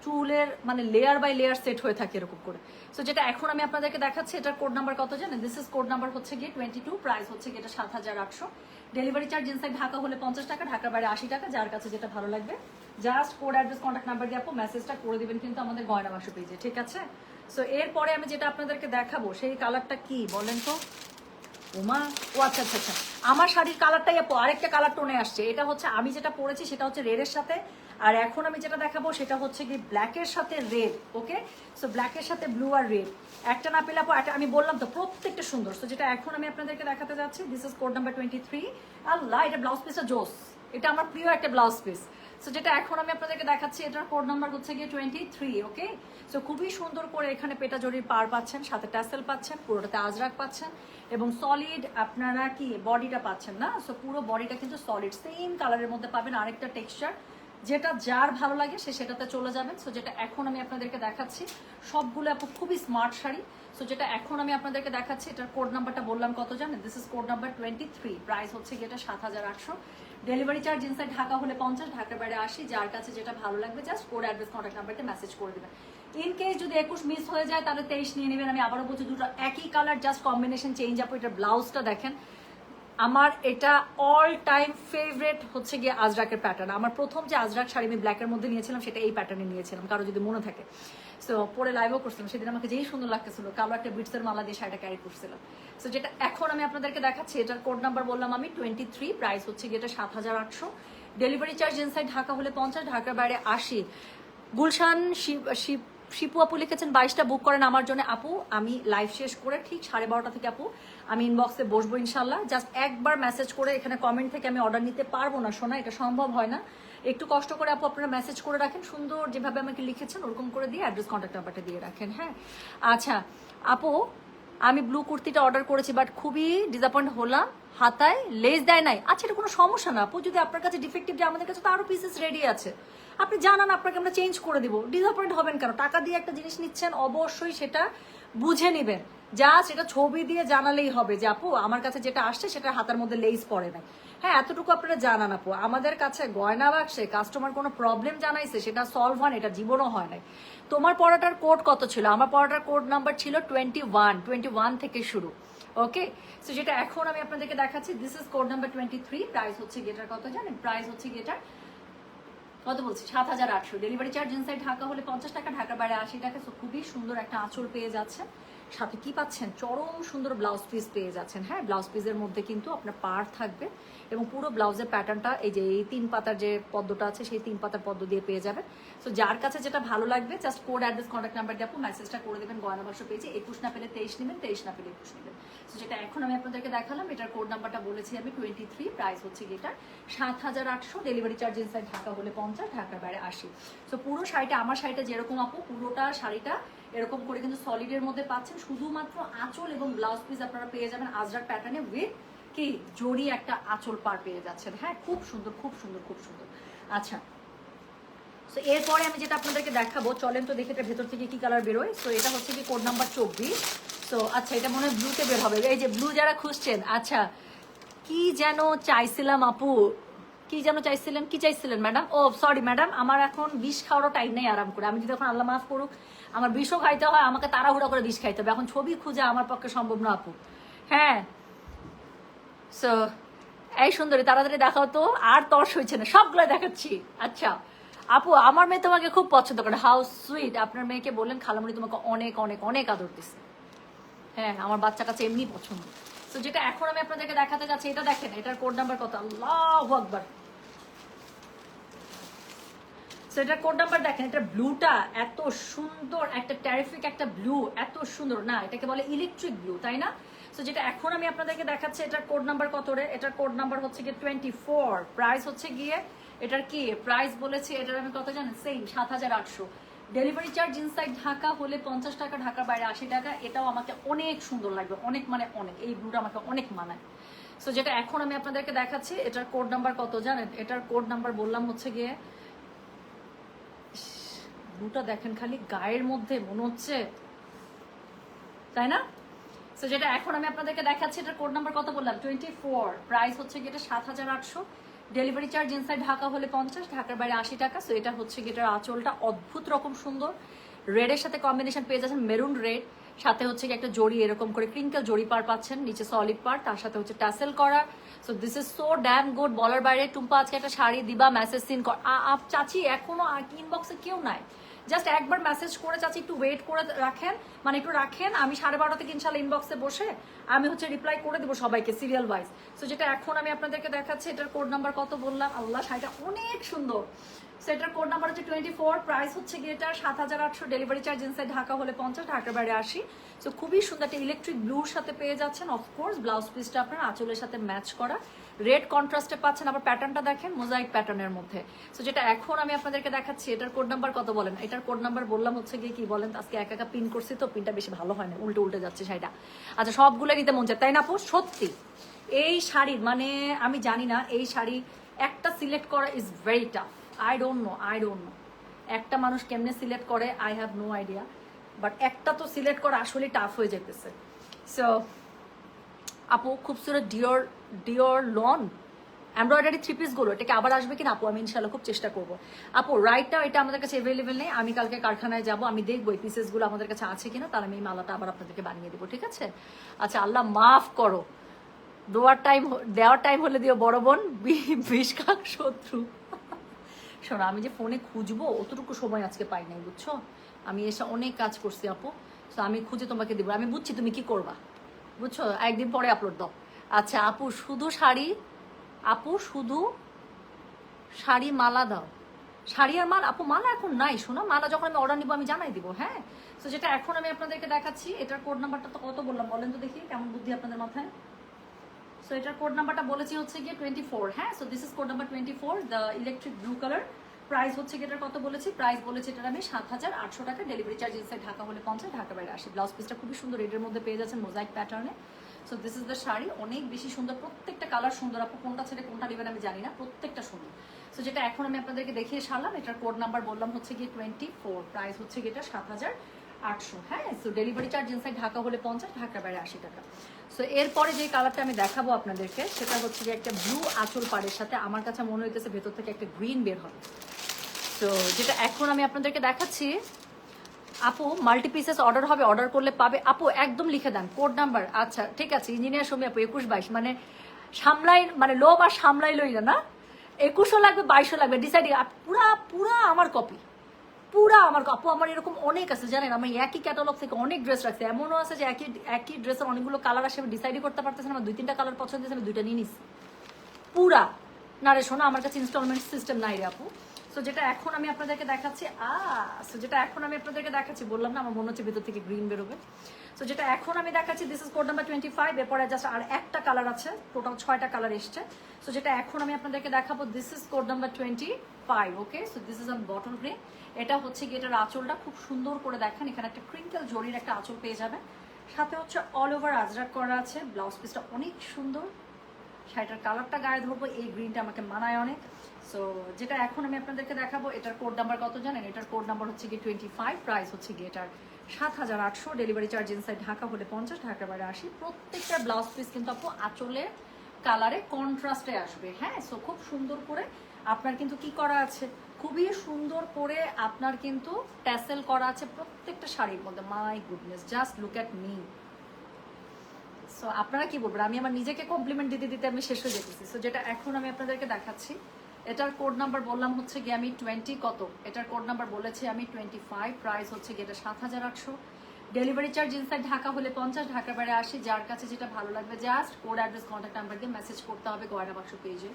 [SPEAKER 1] চুলের মানে লেয়ার বাই লেয়ার সেট হয়ে থাকে এরকম করে। সো যেটা এখন আমি আপনাদেরকে দেখাচ্ছি, এটার কোড নাম্বার কত জানেন? দিস ইজ কোড নাম্বার হচ্ছে গিয়ে 22। প্রাইস হচ্ছে গিয়ে এটা 7,800। ডেলিভারি চার্জ ইনসাইড ঢাকা হলে 50 টাকা, ঢাকার বাইরে 80 টাকা। যার কাছে যেটা ভালো লাগবে just code, address, contact number দিয়ে আপু মেসেজটা করে দিবেন কিন্তু আমাদের গয়না বাক্স পেজে, ঠিক আছে? সো এরপরে আমি যেটা আপনাদেরকে দেখাবো সেই কালারটা কি বলেন তো? ওমা, ও আচ্ছা আচ্ছা আচ্ছা, আমার শাড়ির কালারটাই আপু আরেকটা কালার টোনে আসছে। এটা হচ্ছে আমি যেটা পরেছি সেটা হচ্ছে রেডের সাথে, আর এখন আমি যেটা দেখাবো সেটা হচ্ছে কি ব্ল্যাকের সাথে রেড, ওকে? সো ব্ল্যাকের সাথে ব্লু আর রেড, একটা না পেলে আপু একটা, আমি বললাম তো প্রত্যেকটা সুন্দর। সো যেটা এখন আমি আপনাদেরকে দেখাতে যাচ্ছি, দিস ইজ কোড নাম্বার 23। আল্লাহ, এটা ব্লাউজ পিসটা জোস, এটা আমার প্রিয় একটা ব্লাউজ পিস। সো যেটা এখন আমি আপনাদেরকে দেখাচ্ছি, এটার কোড নাম্বার হচ্ছে গিয়ে 23, ওকে? সো খুবই সুন্দর করে এখানে পেটা জরির পার পাচ্ছেন, সাথে ট্যাসেল পাচ্ছেন, পুরোটাতে আজরাক পাচ্ছেন, এবং সলিড আপনারা কি বডিটা পাচ্ছেন না? সো পুরো বডিটা কিন্তু সলিড সেম কালারের মধ্যে পাবেন। আরেকটা টেক্সচার, যেটা যার ভালো লাগে সে সেটাতে চলে যাবেন। সো যেটা এখন আমি আপনাদেরকে দেখাচ্ছি, সবগুলো আপু খুবই স্মার্ট শাড়ি। সো যেটা এখন আমি আপনাদেরকে দেখাচ্ছি, এটার কোড নাম্বারটা বললাম কত জানেন? This is code number 23। Price হচ্ছে গিয়ে এটা 7,800। ডেলিভারি চার্জ ইনসাইড ঢাকা হলে 50, ঢাকার বাইরে 80। যার কাছে যেটা ভালো লাগবে জাস্ট কোড, অ্যাড্রেস, কন্ট্যাক্ট নাম্বারতে মেসেজ করে দেবেন। ইন কেস যদি 21 মিস হয়ে যায় তাহলে 23 নিয়ে নেবেন। আমি আবারও বলছি, দুটো একই কালার, জাস্ট কম্বিনেশন চেঞ্জ। আপু এটার ব্লাউজটা দেখেন, আমার এটা অল টাইম ফেভারিট হচ্ছে গিয়ে আজরাকের প্যাটার্ন। আমার প্রথম যে আজরাক শাড়ি আমি ব্ল্যাকের মধ্যে নিয়েছিলাম সেটা এই প্যাটার্নে নিয়েছিলাম, কারো যদি মনে থাকে। সো পরে লাইভও করছিলাম সেদিন, আমাকে যেই সুন্দর লাগতেছিল, কালো একটা বিটসের মালা দিয়ে শাড়িটা ক্যারি করছিলাম। সো যেটা এখন আমি আপনাদেরকে দেখাচ্ছি, এটার কোড নাম্বার বললাম আমি 23। প্রাইস হচ্ছে গিয়ে এটা 7,800। ডেলিভারি চার্জ ইনসাইড ঢাকা হলে 50, ঢাকার বাইরে 80। গুলশান শিপু আপু লিখেছেন 22টা বুক করেন আমার জন্য। আপু আমি লাইভ শেষ করে ঠিক 12:30 থেকে আপু আমি ইনবক্সে বসবো ইনশাল্লাহ। জাস্ট একবার মেসেজ করে, এখানে কমেন্ট থেকে আমি অর্ডার নিতে পারবো না শোনা, এটা সম্ভব হয় না। একটু কষ্ট করে আপু আপনারা মেসেজ করে রাখেন, সুন্দর যেভাবে আমাকে লিখেছেন ওরকম করে দিয়ে অ্যাড্রেস, কন্ট্যাক্ট নাম্বারটা দিয়ে রাখেন, হ্যাঁ? আচ্ছা আপু, আমি ব্লু কুর্তিটা অর্ডার করেছি বাট খুবই ডিসঅ্যাপয়েন্ট হলাম, হাতায় লেস দেয় নাই। আচ্ছা এটা কোনো সমস্যা না আপু, যদি আপনার কাছে ডিফেক্টিভ যে আমাদের কাছে তো আরো পিসেস রেডি আছে, আপনি জানান, আপনাকে আমরা চেঞ্জ করে দিব। ডিসঅ্যাপয়েন্ট হবেন কেন? টাকা দিয়ে একটা জিনিস নিচ্ছেন, অবশ্যই সেটা বুঝে নেবেন। জাস্ট এটা ছবি দিয়ে জানালেই হবে যে আপু আমার কাছে যেটা আসছে সেটা হাতার মধ্যে লেস পড়ে নাই। হ্যাঁ এতটুকু আপনারা জানান আপু। আমাদের কাছে গয়না বাক্সে কাস্টমার কোনো প্রবলেম জানাইছে, সেটা সলভ হয় না, এটা জীবনও হয় নাই। তোমার পড়াটার কোড কত ছিল? আমার পড়াটার কোড নাম্বার ছিল 21 থেকে শুরু, ওকে? সো যেটা এখন আমি আপনাদেরকে দেখাচ্ছি, this is code number 23। Price হচ্ছে গেটার কত জানেন? প্রাইস হচ্ছে গেটার কত বলছি? 7,800। ডেলিভারি চার্জ ইনসাইড ঢাকা হলে 50 টাকা, ঢাকার বাইরে 80 টাকা। সো খুবই সুন্দর একটা আঁচল পেয়ে যাচ্ছে, সাথে কি পাচ্ছেন, চরম সুন্দর ব্লাউজ পিস পেয়ে যাচ্ছেন। হ্যাঁ, ব্লাউজ পিসের মধ্যে কিন্তু আপনার পাড় থাকবে এবং পুরো ব্লাউজের প্যাটার্নটা এই যে এই 3 পাতার যে পদ্মটা আছে সেই 3 পাতার পদ্ম দিয়ে পেয়ে যাবেন। সো যার কাছে যেটা ভালো লাগবে just code address contact number দিয়ে আপু মেসেজটা করে দেবেন। গয়না বাক্স পেয়েছে 21 না পেলে 23 নেবেন, 23 না পেলে 21 নেবেন। সো যেটা এখন আমি আপনাদেরকে দেখালাম এটার কোড নাম্বারটা বলেছি আমি 23, প্রাইস হচ্ছে এটা 7800, ডেলিভারি চার্জ ইনসাইড ঢাকা হলে 50, ঢাকার বাইরে 80। সো পুরো শাড়িটা, আমার শাড়িটা যেরকম আপু পুরোটা শাড়িটা এরকম করে কিন্তু সলিডের মধ্যে পাচ্ছেন। শুধুমাত্র আঁচল এবং ব্লাউজ পিস আপনারা পেয়ে যাবেন আজরাক প্যাটার্নে উইথ কি জড়ি একটা আঁচল পার পেয়ে যাচ্ছেন। হ্যাঁ, খুব সুন্দর খুব সুন্দর খুব সুন্দর। আচ্ছা, সো এরপরে আমি যেটা আপনাদেরকে দেখাবো, চলেন তো দেখে এটা ভেতর থেকে কি কালার বেরোয়। সো এটা হচ্ছে কি কোড নাম্বার 24। সো আচ্ছা, এটা মনে হয় ব্লুতে বের হবে। এই যে ব্লু যারা খুঁজছেন, আচ্ছা কি যেন চাইছিলাম আপু, কি যেন চাইছিলেন, কি চাইছিলেন ম্যাডাম? ও সরি ম্যাডাম, আমার এখন বিষ খাওয়ারও টাইম নেই আরাম করে। আমি যদি এখন আল্লাহ মাফ করুক আমার বিষও খাইতে হয়, আমাকে তাড়াহুড়া করে বিষ খাইতে হবে। এখন ছবি খুঁজে আমার পক্ষে সম্ভব না আপু। হ্যাঁ, সো এই সুন্দরী তাড়াতাড়ি দেখাও তো, আর তর্স হয়েছে না, সবগুলো দেখাচ্ছি। আচ্ছা আপু, আমার মেয়ে তোমাকে খুব পছন্দ করে, হাউ সুইট। আপনার মেয়েকে বললেন খালামুড়ি তোমাকে অনেক অনেক অনেক আদর দিচ্ছে। হ্যাঁ, আমার বাচ্চা কাছে এমনি পছন্দ। তো যেটা এখন আমি আপনাদেরকে দেখাতে যাচ্ছি এটা দেখেন, এটার কোড নাম্বার কত, আল্লাহু আকবার। সো এটার কোড নাম্বার দেখেন, এটা ব্লুটা এত সুন্দর, একটা টেরিফিক একটা ব্লু, এত সুন্দর না, এটাকে বলে ইলেকট্রিক ব্লু, তাই না? সো যেটা এখন আমি আপনাদেরকে দেখাচ্ছি এটার কোড নাম্বার কত রে, এটার কোড নাম্বার হচ্ছে গিয়ে 24, প্রাইস হচ্ছে গিয়ে এটার কি প্রাইস বলেছি, এটার আমি কত জানেন, same 7800, delivery charge inside Dhaka হলে 50 টাকা, ঢাকার বাইরে 80 টাকা। এটাও আমাকে অনেক সুন্দর লাগবে, অনেক মানে অনেক, এই ব্লুটা আমাকে অনেক মানায়। সো যেটা এখন আমি আপনাদেরকে দেখাচ্ছি এটার কোড নাম্বার কত জানেন, এটার কোড নাম্বার বললাম হচ্ছে গিয়ে, ব্লুটা দেখেন খালি গায়ের মধ্যে মনে হচ্ছে, তাই না? সো যেটা এখন আমি আপনাদেরকে দেখাচ্ছি এটার কোড নাম্বার কত বললাম, 24, প্রাইস হচ্ছে গিয়ে এটা 7800, ডেলিভারি চার্জ ইনসাইড ঢাকা হলে 50, ঢাকার বাইরে 80 টাকা। সো এটা হচ্ছে গিয়ে এটার আঁচলটা অদ্ভুত রকম সুন্দর, রেডের সাথে কম্বিনেশন পেয়ে যাচ্ছেন, মেরুন রেড, সাথে হচ্ছে একটা জড়ি এরকম করে ক্রিঙ্কেল জড়ি পার পাচ্ছেন, নিচে সলিড পার, তার সাথে হচ্ছে টাসেল করা। So this is so dam good. বলার বাইরে টুম্পা আজকে একটা শাড়ি দিবা, মেসেজ সিন কর। চাচি এখনো ইনবক্সে কেউ নাই, জাস্ট একবার মেসেজ করে চাচি একটু ওয়েট করে রাখেন, মানে একটু রাখেন, আমি 12:30 থেকে ইনশাল্লাহ ইনবক্সে বসে আমি হচ্ছে রিপ্লাই করে দেবো সবাইকে সিরিয়াল ওয়াইজ। সো যেটা এখন আমি আপনাদেরকে দেখাচ্ছি এটার কোড নাম্বার কত বললাম, আল্লাহ শাড়িটা অনেক সুন্দর। সো এটার কোড নাম্বার হচ্ছে 24, প্রাইস হচ্ছে গিয়ে এটার 7800, ডেলিভারি চার্জ ইনসাইড ঢাকা হলে 50, ঢাকার বাইরে 80। সো খুবই সুন্দর একটা ইলেকট্রিক ব্লুর সাথে পেয়ে যাচ্ছেন। অফকোর্স ব্লাউজ পিসটা আপনার আঁচলের সাথে ম্যাচ করা, রেড কন্ট্রাস্টে পাচ্ছেন, আবার প্যাটার্নটা দেখেন মোজাইক প্যাটার্নের মধ্যে। সো যেটা এখন আমি আপনাদেরকে দেখাচ্ছি এটার কোড নাম্বার কত বলেন, এটার কোড নাম্বার বললাম হচ্ছে গিয়ে কি বলেন, আজকে একা একা পিন করছি তো পিনটা বেশি ভালো হয় না, উল্টে উল্টে যাচ্ছে শাড়িটা। আচ্ছা, সবগুলো নিতে মন চায় তাই না আপু? সত্যি এই শাড়ির মানে আমি জানি না, এই শাড়ি একটা সিলেক্ট করা is very tough. I don't know একটা মানুষ কেমনে সিলেক্ট করে, I have no idea, but একটা তো সিলেক্ট করা আসলে টাফ হয়ে যেতেছে। সো আপু খুবসুরত ডিওর লন এমব্রয়ডারি 3 পিস গুলো এটাকে আবার আসবে কিনা আপু, আমি ইনশাল্লাহ খুব চেষ্টা করবো। আপু রাইটটা এটা আমাদের কাছে অ্যাভেলেবেল নেই, আমি কালকে কারখানায় যাব, আমি দেখবো এই পিসেস গুলো আমাদের কাছে আছে কিনা, তাহলে আমি এই মালাটা আবার আপনাদেরকে বানিয়ে দেবো, ঠিক আছে? আচ্ছা, আল্লাহ মাফ করো, দেওয়ার টাইম হলে দিও বড় বোন, বিষ খাক শত্রু। শোনো, আমি যে ফোনে খুঁজবো অতটুকু সময় আজকে পাই নাই, বুঝছো? আমি এসে অনেক কাজ করছি আপু, তো আমি খুঁজে তোমাকে দেবো। আমি বুঝছি তুমি কি করবা, বুঝছো, একদিন পরে আপলোড দাও। আচ্ছা আপু শুধু শাড়ি মালা দাও, শাড়ি আর মালা? আপু মালা এখন নাই, শোনো, মালা যখন আমি অর্ডার নিবো আমি জানাই দিব। হ্যাঁ, তো যেটা এখন আমি আপনাদেরকে দেখাচ্ছি এটার কোড নাম্বারটা তো কত বললাম বলেন তো দেখি, কেমন বুদ্ধি আপনাদের মাথায়। সো এটার কোড নাম্বারটা বলেছি হচ্ছে গিয়ে 24। হ্যাঁ, so this is code number 24, the electric blue colour. Price হচ্ছে এটার কত বলেছি, প্রাইস বলেছি এটার আমি 7800 টাকা, ডেলিভারি চার্জ ইনসাইড ঢাকা হলে 50, ঢাকা বাইরে 80। ব্লাউজ পিসটা খুবই সুন্দর, এটার মধ্যে পেয়ে যাচ্ছেন মোজাইক প্যাটার্নে। So this is the sari, অনেক বেশি সুন্দর, প্রত্যেকটা কালার সুন্দর আপু, কোনটা ছেড়ে কোনটা নেবেন আমি জানি না, প্রত্যেকটা সুন্দর। সো যেটা এখন আমি আপনাদেরকে দেখিয়ে সারলাম এটার কোড নাম্বার বললাম হচ্ছে গিয়ে 24, প্রাইস হচ্ছে গিয়ে এটা 7800। হ্যাঁ, so delivery charge inside Dhaka হলে 50, ঢাকার বাইরে 80 টাকা। সো এরপরে যে কালারটা আমি দেখাবো আপনাদেরকে সেটা হচ্ছে যে একটা ব্লু আঁচল পাড়ের সাথে আমার কাছে মনে হইতেছে ভেতর থেকে একটা গ্রিন বের হবে। তো যেটা এখন আমি আপনাদেরকে দেখাচ্ছি, আপু মাল্টি পিসেস অর্ডার হবে, অর্ডার করলে পাবে আপু, একদম লিখে দেন কোড নাম্বার। আচ্ছা ঠিক আছে, ইঞ্জিনিয়ার সমী আপু 21-22, মানে সামলাই, মানে লোভ আর সামলাই লইলে না, 21ও লাগবে 22ও লাগবে, ডিসাইড। পুরা আমার কপি, পুরা আমার আপু আমার এরকম অনেক আছে জানেন, আমি একই ক্যাটালগ থেকে অনেক ড্রেস রাখছি, এমনও আছে যে একই একই ড্রেসের অনেকগুলো কালার আসে, আমি ডিসাইডই করতে পারতেছি না, আমার 2-3টা কালার পছন্দ হয়েছে, আমি 2টা নিয়ে নিচ্ছি পুরা। না রে শোনো, আমার কাছে ইনস্টলমেন্ট সিস্টেম নাই রে আপু। সো যেটা এখন আমি আপনাদেরকে দেখাচ্ছি বললাম না আমার মনে হচ্ছে ভেতর থেকে গ্রিন বেরোবে। সো যেটা এখন আমি দেখাচ্ছি দিস ইজ কোড নাম্বার 25, এরপরে জাস্ট আর একটা কালার আছে, টোটাল 6টা কালার এসছে। সো যেটা এখন আমি আপনাদেরকে দেখাবো this is code number 25, okay. So this is on bottle green. এটা হচ্ছে কি, এটার আঁচলটা খুব সুন্দর করে দেখেন, এখানে একটা ক্রিঙ্কেল জরির একটা আঁচল পেয়ে যাবেন, সাথে হচ্ছে অল ওভার আজরাক করা আছে, ব্লাউজ পিসটা অনেক সুন্দর, শাড়িটার কালারটা গায়ে ধরবো, এই গ্রিনটা আমাকে মানায় অনেক। সো যেটা এখন আমি আপনাদেরকে দেখাবো, এটার কোড নাম্বার কত জানেন? এটার কোড নাম্বার হচ্ছে গিয়ে 25, প্রাইস হচ্ছে গিয়ে এটার 7,800, ডেলিভারি চার্জ ইনসাইড ঢাকা হলে 50, ঢাকার বাইরে 80। প্রত্যেকটা ব্লাউজ পিস কিন্তু আপু আঁচলের কালারে কন্ট্রাস্টে আসবে, হ্যাঁ। সো খুব সুন্দর করে আপনার কিন্তু কি করা আছে, খুবই সুন্দর করে আপনার কিন্তু ট্যাসেল করা আছে প্রত্যেকটা শাড়ির মধ্যে। My goodness, just look at me. So আপনারা কি বলবেন, আমি আমার নিজেকে কমপ্লিমেন্ট দিতে দিতে আমি শেষ হয়ে যেতেছি। সো যেটা এখন আমি আপনাদেরকে দেখাচ্ছি, এটার কোড নাম্বার বললাম হচ্ছে গিয়ে আমি 20 কত, এটার কোড নাম্বার বলেছি আমি 25, প্রাইস হচ্ছে গিয়ে এটা 7,800, ডেলিভারি চার্জ ইনসাইড ঢাকা হলে 50, ঢাকার বাইরে 80। যার কাছে যেটা ভালো লাগবে just code address contact number দিয়ে মেসেজ করতে হবে গয়না বাক্স পেজে।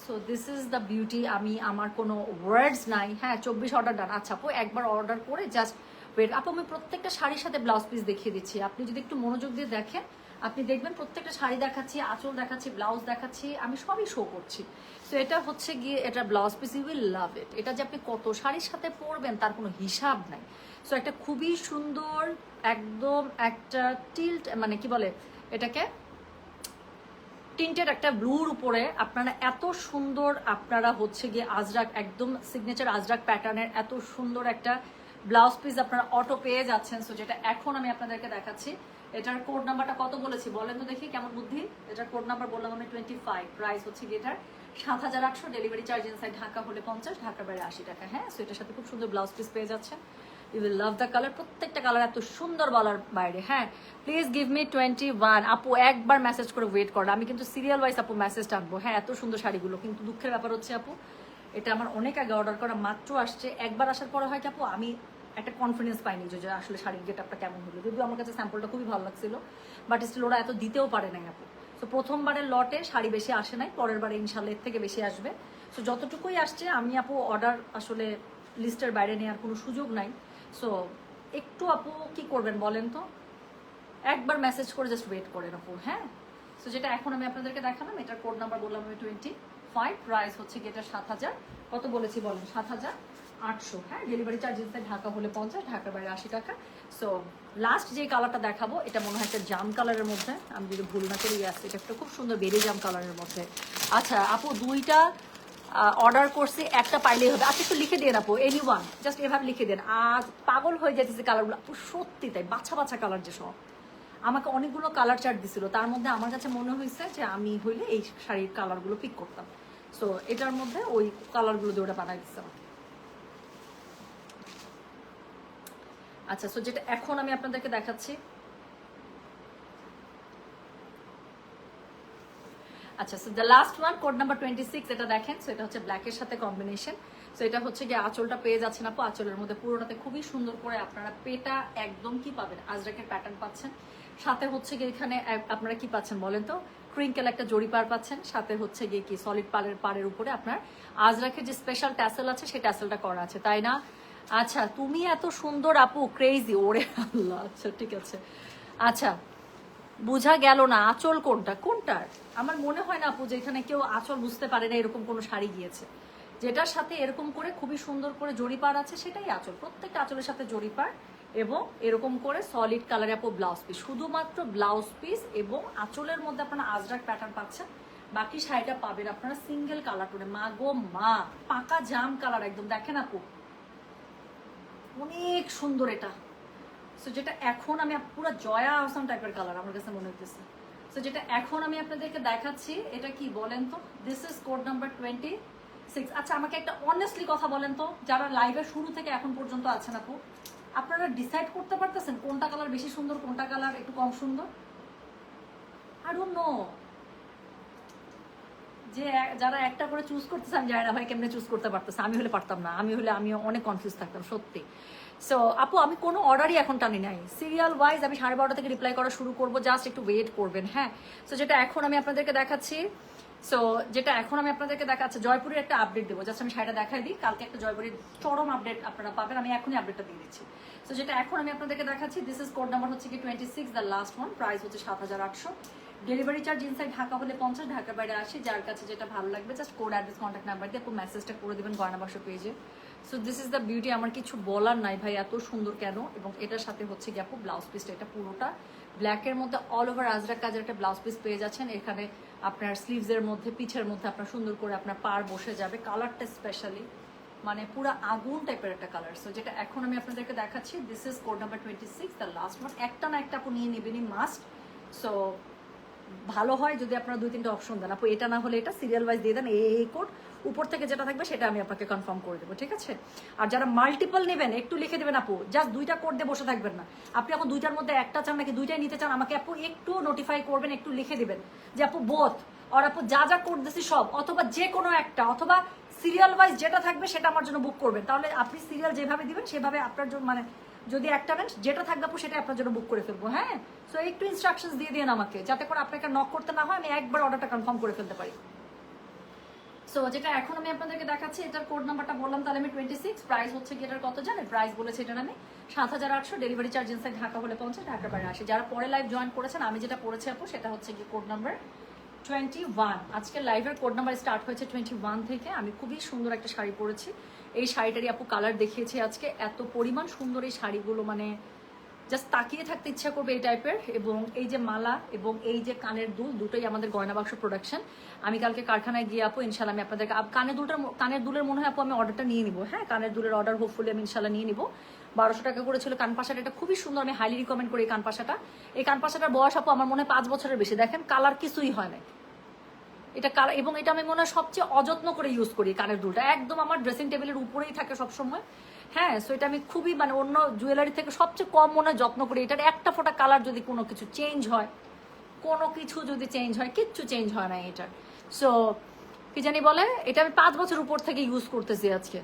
[SPEAKER 1] So this is the beauty, আমি আমার কোনো ওয়ার্ডস নাই, হ্যাঁ। 24 অর্ডার ডান। আচ্ছা আপু একবার অর্ডার করে জাস্ট ওয়েট। আপু আমি প্রত্যেকটা শাড়ির সাথে ব্লাউজ পিস দেখিয়ে দিচ্ছি, আপনি যদি একটু মনোযোগ দিয়ে দেখেন আপনি দেখবেন প্রত্যেকটা শাড়ি দেখাচ্ছি, আঁচল দেখাচ্ছি, ব্লাউজ দেখাচ্ছি, আমি সবই শো করছি। সো এটা হচ্ছে গিয়ে এটা blouse piece, you will love it. এটা যে আপনি কত শাড়ির সাথে পরবেন তার কোনো হিসাব নাই। সো একটা খুবই সুন্দর একদম একটা টিল্ট, মানে কি বলে এটাকে, টিন্টের একটা ব্লুর উপরে আপনারা এত সুন্দর, আপনারা হচ্ছে গিয়ে আজরাক একদম সিগনেচার আজরাক প্যাটার্নের এত সুন্দর একটা ব্লাউজ পিস আপনারা অটো পেয়ে যাচ্ছেন। সো যেটা এখন আমি আপনাদেরকে দেখাচ্ছি, এটার কোড নাম্বারটা কত বলেছি বলেন তো দেখি, কেমন বুদ্ধি। এটার কোড নাম্বার বললাম আমি 25, প্রাইস হচ্ছে গিয়ে এটার 7,800, ডেলিভারি চার্জ ইনসাইড ঢাকা হলে 50, ঢাকার বাইরে 80 টাকা, হ্যাঁ। সো এটার সাথে খুব সুন্দর ব্লাউজ পিস পেয়ে যাচ্ছেন, you will love the colour, প্রত্যেকটা কালার এত সুন্দর বলার বাইরে, হ্যাঁ। প্লিজ গিভ মি 21, আপু একবার মেসেজ করে ওয়েট করেন, আমি কিন্তু সিরিয়াল ওয়াইজ আপু মেসেজ টানবো, হ্যাঁ। এত সুন্দর শাড়িগুলো, কিন্তু দুঃখের ব্যাপার হচ্ছে আপু এটা আমার অনেক আগে অর্ডার করা, মাত্র আসছে। একবার আসার পরে হয় কি আপু, আমি একটা কনফিডেন্স পাইনি যে আসলে শাড়ির গেটআপটা কেমন হলো, যদিও আমার কাছে স্যাম্পলটা খুবই ভালো লাগছিল, বাট স্টিল ওরা এত দিতেও পারে নাই আপু। তো প্রথমবারের লটে শাড়ি বেশি আসে নাই, পরের বারে ইনশাল্লাহ এর থেকে বেশি আসবে। সো যতটুকুই আসছে আমি আপু অর্ডার আসলে লিস্টের বাইরে নেওয়ার কোনো সুযোগ নাই। সো একটু আপু কি করবেন বলেন তো, একবার মেসেজ করে জাস্ট ওয়েট করেন আপু, হ্যাঁ। সো যেটা এখন আমি আপনাদেরকে দেখালাম, এটার কোড নাম্বার বললাম আমি 25, প্রাইস হচ্ছে কি এটা 7,000 কত বলেছি বলেন, 7,800, হ্যাঁ। ডেলিভারি চার্জ ইনসাইড ঢাকা হলে 50, ঢাকার বাইরে 80 টাকা। সো লাস্ট যে কালারটা দেখাবো এটা মনে হয় একটা জাম কালারের মধ্যে, আমি যদি ভুল না করি, আসছে এটা একটা খুব সুন্দর বেরি জাম কালারের মধ্যে। আচ্ছা আপু দুইটা অর্ডার করছি, একটা পাইলেই হবে। আচ্ছা একটু লিখে দেন আপু, এনিওয়ান জাস্ট এভাবে লিখে দেন। আজ পাগল হয়ে যাচ্ছে কালারগুলো আপু, সত্যি তাই, বাছা বাছা কালার যে সব। আমাকে অনেকগুলো কালার চার্ট দিছিল, তার মধ্যে আমার কাছে মনে হয়েছে যে আমি হইলে এই শাড়ির কালারগুলো পিক করতাম। সো এটার মধ্যে ওই কালারগুলো দিয়ে ওটা বানাই দিচ্ছে আমাকে। আচ্ছা সো যেটা এখন আমি আপনাদেরকে দেখাচ্ছি, আচ্ছা so the last one code number 26, এটা দেখেন। সো এটা হচ্ছে ব্ল্যাকের সাথে কম্বিনেশন। সো এটা হচ্ছে গিয়ে আঁচলটা পেয়ে যাচ্ছেন আপু, আঁচলের মধ্যে পুরোটাতে খুবই সুন্দর করে আপনারা পেটা একদম কি পাবেন, আজরাকের প্যাটার্ন পাচ্ছেন, সাথে হচ্ছে গিয়ে এখানে আপনারা কি পাচ্ছেন বলেন তো, ক্রিঙ্কেল একটা জড়ি পার পাচ্ছেন, সাথে হচ্ছে গিয়ে কি সলিড পাড়ের উপরে আপনার আজরাকের যে স্পেশাল ট্যাসেল আছে সেই ট্যাসেলটা করা আছে, তাই না? আচ্ছা তুমি এত সুন্দর আপু, ক্রেজি, ওরে আল্লাহ। আচ্ছা ঠিক আছে, আচ্ছা বোঝা গেল না আঁচল কোনটা কোনটার। আমার মনে হয় না আপু যে এখানে কেউ আঁচল বুঝতে পারে না এরকম কোনো শাড়ি গিয়েছে যেটার সাথে এরকম করে খুবই সুন্দর করে জড়ি পার আছে, সেটাই আঁচল। প্রত্যেকটা আঁচলের সাথে জড়ি পার এবং এরকম করে সলিড কালারে আপু ব্লাউজ পিস, শুধুমাত্র ব্লাউজ পিস এবং আঁচলের মধ্যে আপনারা আজরাক প্যাটার্ন পাচ্ছেন। বাকি শাড়িটা পাবেন আপনারা সিঙ্গেল কালার করে। মা গো মা, পাকা জাম কালার একদম, দেখেন আপু অনেক সুন্দর এটা। সো যেটা এখন আমি পুরো জয়া আহসান টাইপের কালার আমার কাছে মনে হচ্ছে। সো যেটা এখন আমি আপনাদেরকে দেখাচ্ছি এটা কি বলেন তো, দিস ইজ কোড নাম্বার 26। আচ্ছা আমাকে একটা অনেস্টলি কথা বলেন তো, যারা লাইভের শুরু থেকে এখন পর্যন্ত আছেন আপু, আপনারা ডিসাইড করতে পারতেছেন কোনটা কালার বেশি সুন্দর, কোনটা কালার একটু কম সুন্দর? আই ডোন্ট নো, যে যারা একটা করে চুজ করতেছে আমি জানি না ভাই কেমনে চুজ করতে পারতেছে, আমি হলে পারতাম না, আমি অনেক কনফিউজ থাকতাম সত্যি। সো আপু আমি কোনো অর্ডারই এখন টানি নাই, সিরিয়াল ওয়াইজ আমি 12:30 থেকে রিপ্লাই করা শুরু করবো, জাস্ট একটু ওয়েট করবেন। হ্যাঁ, সো যেটা এখন আমি আপনাদেরকে দেখাচ্ছি, জয়পুরের একটা আপডেট দেবো, জাস্ট আমি শাড়িটা দেখাই দিই। কালকে একটা জয়পুরের চরম আপডেট আপনারা পাবেন, আমি এখনই আপডেটটা দিয়ে দিচ্ছি। সো যেটা এখন আমি আপনাদেরকে দেখাচ্ছি, দিস ইজ কোড নাম্বার হচ্ছে কি 26, দ্য লাস্ট ওয়ান, প্রাইস হচ্ছে 7,800। ডেলিভারি চার্জ ইনসাইড ঢাকা হলে 50, ঢাকার বাইরে আসি। যার কাছে যেটা ভালো লাগবে just code, address, contact number দিয়ে আপনি মেসেজটা করে দেবেন গয়না বাক্স পেজে। So this is the beauty, আমার কিছু বলার নাই ভাই, এত সুন্দর কেন। এবং এটার সাথে হচ্ছে কি আপু ব্লাউজ পিসটা, এটা পুরোটা ব্ল্যাকের মধ্যে অল ওভার আজরাক কাজের একটা ব্লাউজ পিস পেয়ে যাচ্ছেন। এখানে আপনার স্লিভসের মধ্যে, পিছের মধ্যে আপনার সুন্দর করে আপনার পার বসে যাবে। কালারটা স্পেশালি মানে পুরো আগুন টাইপের একটা কালার। সো যেটা এখন আমি আপনাদেরকে দেখাচ্ছি, this is code number 26, the last one. একটা না একটা আপু নিয়ে নেবেনই মাস্ট। সো ভালো হয় যদি আপনারা 2-3টা অপশন দেন আপু, এটা না হলে এটা সিরিয়াল ওয়াইজ দিয়ে দেন, এই কোড উপর থেকে যেটা থাকবে সেটা আমি আপনাকে কনফার্ম করে দেবো, ঠিক আছে। আর যারা মাল্টিপল নেবেন একটু লিখে দেবেন আপু, জাস্ট 2টা কোড দিয়ে বসে থাকবেন না। আপনি এখন 2টার মধ্যে একটা চান নাকি 2টাই নিতে চান, আমাকে আপু একটু নোটিফাই করবেন, একটু লিখে দিবেন যে আপু বোথ, আর আপু যা যা কোড দিচ্ছি সব, অথবা যে কোনো একটা, অথবা সিরিয়াল ওয়াইজ যেটা থাকবে সেটা আমার জন্য বুক করবেন। তাহলে আপনি সিরিয়াল যেভাবে দিবেন সেভাবে আপনার জন্য, মানে যদি একটা নেন যেটা থাকবে আপু সেটা আপনার জন্য বুক করে ফেলবো। হ্যাঁ, সো একটু ইনস্ট্রাকশনস দিয়ে দিন আমাকে, যাতে করে আপনাকে নক করতে না হয়, আমি একবার অর্ডারটা কনফার্ম করে ফেলতে পারি। সো যেটা এখন আমি আপনাদেরকে দেখাচ্ছি, এটার কোড নাম্বারটা বললাম, তাহলে আমি 26, প্রাইস হচ্ছে কি এটার কত জানেন, প্রাইস বলেছে এটার আমি 7,800, ডেলিভারি চার্জ ইনসাইড ঢাকা হলে 50, ঢাকার বাইরে আসে। যারা পরে লাইভ জয়েন করেছেন, আমি যেটা পড়েছি আপু সেটা হচ্ছে কি কোড নাম্বার 21। আজকের লাইভের কোড নাম্বার স্টার্ট হয়েছে 21 থেকে। আমি খুবই সুন্দর একটা শাড়ি পরেছি, এই শাড়িটারই আপু কালার দেখিয়েছি আজকে। এত পরিমাণ সুন্দর এই শাড়িগুলো, মানে জাস্ট তাকিয়ে থাকতে ইচ্ছা করবে এই টাইপের। এবং এই যে মালা এবং এই যে কানের দুল, দুটোই আমাদের গয়না বাক্স প্রোডাকশন। আমি কালকে কারখানায় গিয়ে আপু ইনশাল্লাহ আমি আপনাদেরকে কানের দুলের মনে হয় আপু আমি অর্ডারটা নিয়ে নিবো। হ্যাঁ, কানের দুলের অর্ডার হোপফুলি আমি ইনশাল্লাহ নিয়ে নিবো। 1200 টাকা করে ছিল কানপাশাটা, এটা খুবই সুন্দর, আমি হাইলি রিকমেন্ড করি এই কানপাশাটা। এই কানপাশাটার বয়স আপু আমার মনে হয় 5 বছরের বেশি। দেখেন কালার কিছুই হয় না এটা কালার, এবং এটা আমি মনে হয় সবচেয়ে অযত্ন করে ইউজ করি। কানের দুলটা একদম আমার ড্রেসিং টেবিলের উপরেই থাকে সবসময়। হ্যাঁ, সো এটা আমি খুবই, মানে অন্য জুয়েলারি থেকে সবচেয়ে কম মনে হয় যত্ন করি। এটার একটা ফোঁটা কালার যদি কোনো কিছু চেঞ্জ হয়, কিচ্ছু চেঞ্জ হয় না এটার। সো কি জানি বলে, এটা আমি 5 বছর উপর থেকে ইউজ করতেছি আজকে।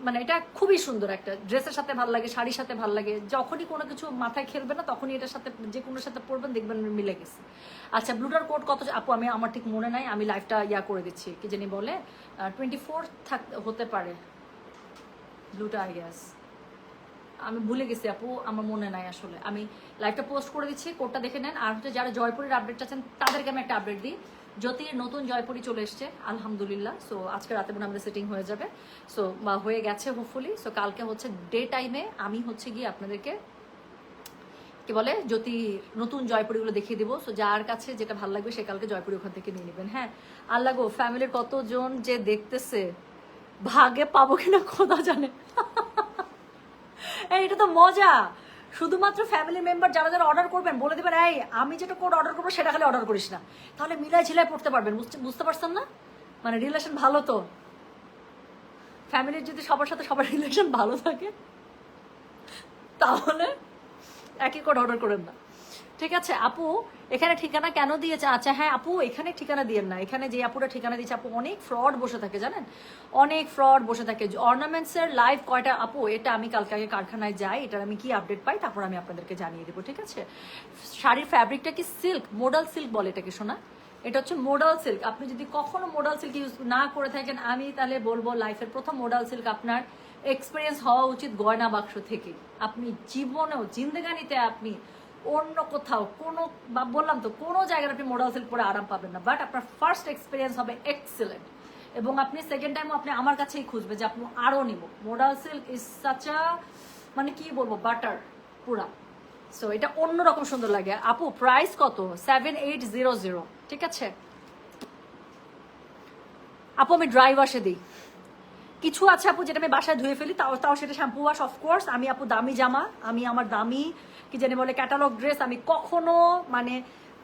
[SPEAKER 1] মানে এটা খুবই সুন্দর, একটা ড্রেসের সাথে ভালো লাগে, শাড়ির সাথে ভালো লাগে। যখনই কোনো কিছু মাথায় খেলবে না তখনই এটার সাথে যে কোনোর সাথে পরবেন, দেখবেন মিলে গেছে। আচ্ছা, ব্লুটার কোড কত আপু, আমার ঠিক মনে নাই, আমি লাইফটা করে দিচ্ছি। কি জানি বলে 24 হতে পারে ব্লুটা, আই গেস। আমি ভুলে গেছি আপু, আমার মনে নাই আসলে। আমি লাইভটা পোস্ট করে দিচ্ছি, কোডটা দেখে নেন। আর হচ্ছে যারা জয়পুরের আপডেট চাচ্ছেন তাদেরকে আমি একটা আপডেট দিই। জ্যোতির নতুন জয়পুরি চলে এসছে আলহামদুলিল্লাহ। সো আজকে রাতে মনে আমাদের সেটিং হয়ে যাবে, সো হয়ে গেছে হোপফুলি। সো কালকে হচ্ছে ডে টাইমে আমি হচ্ছে গিয়ে আপনাদেরকে কি বলে জ্যোতি নতুন জয়পুরিগুলো দেখিয়ে দিব। সো যার কাছে যেটা ভালো লাগবে সে কালকে জয়পুরি ওখান থেকে নিয়ে নেবেন। হ্যাঁ, আল্লাহ গো, ফ্যামিলির কতজন যে দেখতেছে, ভাগে পাবো কিনা খোদা জানে। এটা তো মজা, শুধুমাত্র ফ্যামিলি মেম্বার যারা যারা অর্ডার করবেন বলে দেবেন, এই আমি যেটা কোড অর্ডার করবো সেটা খালি অর্ডার করিস না, তাহলে মিলাই ঝিলাই পড়তে পারবেন। বুঝতে পারছেন না, মানে রিলেশন ভালো তো, ফ্যামিলির যদি সবার সাথে সবার রিলেশন ভালো থাকে তাহলে একই কোড অর্ডার করেন না, ঠিক আছে। আপু এখানে ঠিকানা কেন দিয়েছে? আচ্ছা হ্যাঁ আপু, এখানে ঠিকানা দিয়েন না। এখানে যে আপুরা ঠিকানা দিয়েছে আপু, অনেক ফ্রড বসে থাকে জানেন, অনেক ফ্রড বসে থাকে। অর্নামেন্টসের লাইভ কয়টা আপু, এটা আমি কালকে আগে কারখানায় যাই, এটার আমি কি আপডেট পাই তারপর আমি আপনাদেরকে জানিয়ে দেবো, ঠিক আছে। শাড়ির ফ্যাব্রিকটা কি সিল্ক, মোডাল সিল্ক বলে এটাকে শোনা, এটা হচ্ছে মোডাল সিল্ক। আপনি যদি কখনো মোডাল সিল্ক ইউজ না করে থাকেন, আমি তাহলে বলবো লাইফের প্রথম মোডাল সিল্ক আপনার এক্সপিরিয়েন্স হওয়া উচিত গয়না বাক্স থেকে। আপনি জীবনেও জিন্দেগানিতে আপনি অন্য কোথাও কোনো, বললাম তো, কোনো জায়গায় আপনি মোডাল সিল্ক পরে আরাম পাবেন না, বাট আপনার ফার্স্ট এক্সপিরিয়েন্স হবে এক্সেলেন্ট। এবং আপনি সেকেন্ড টাইমও আপনি আমার কাছেই খুঁজবে যে আপনি আরও নিব। Modal silk is such a, মানে কি বলবো, বাটার পুরা। সো এটা অন্যরকম সুন্দর লাগে। আপু প্রাইস কত? 7800, ঠিক আছে আপু। আমি ড্রাই ওয়াশে দিই, কিছু আছে আপু যেটা আমি বাসায় ধুয়ে ফেলি, তাও সেটা শ্যাম্পু ওয়াশ অফকোর্স। আমি আপু দামি জামা, আমি আমার দামি কি জানি বলে ক্যাটালগ ড্রেস আমি কখনো মানে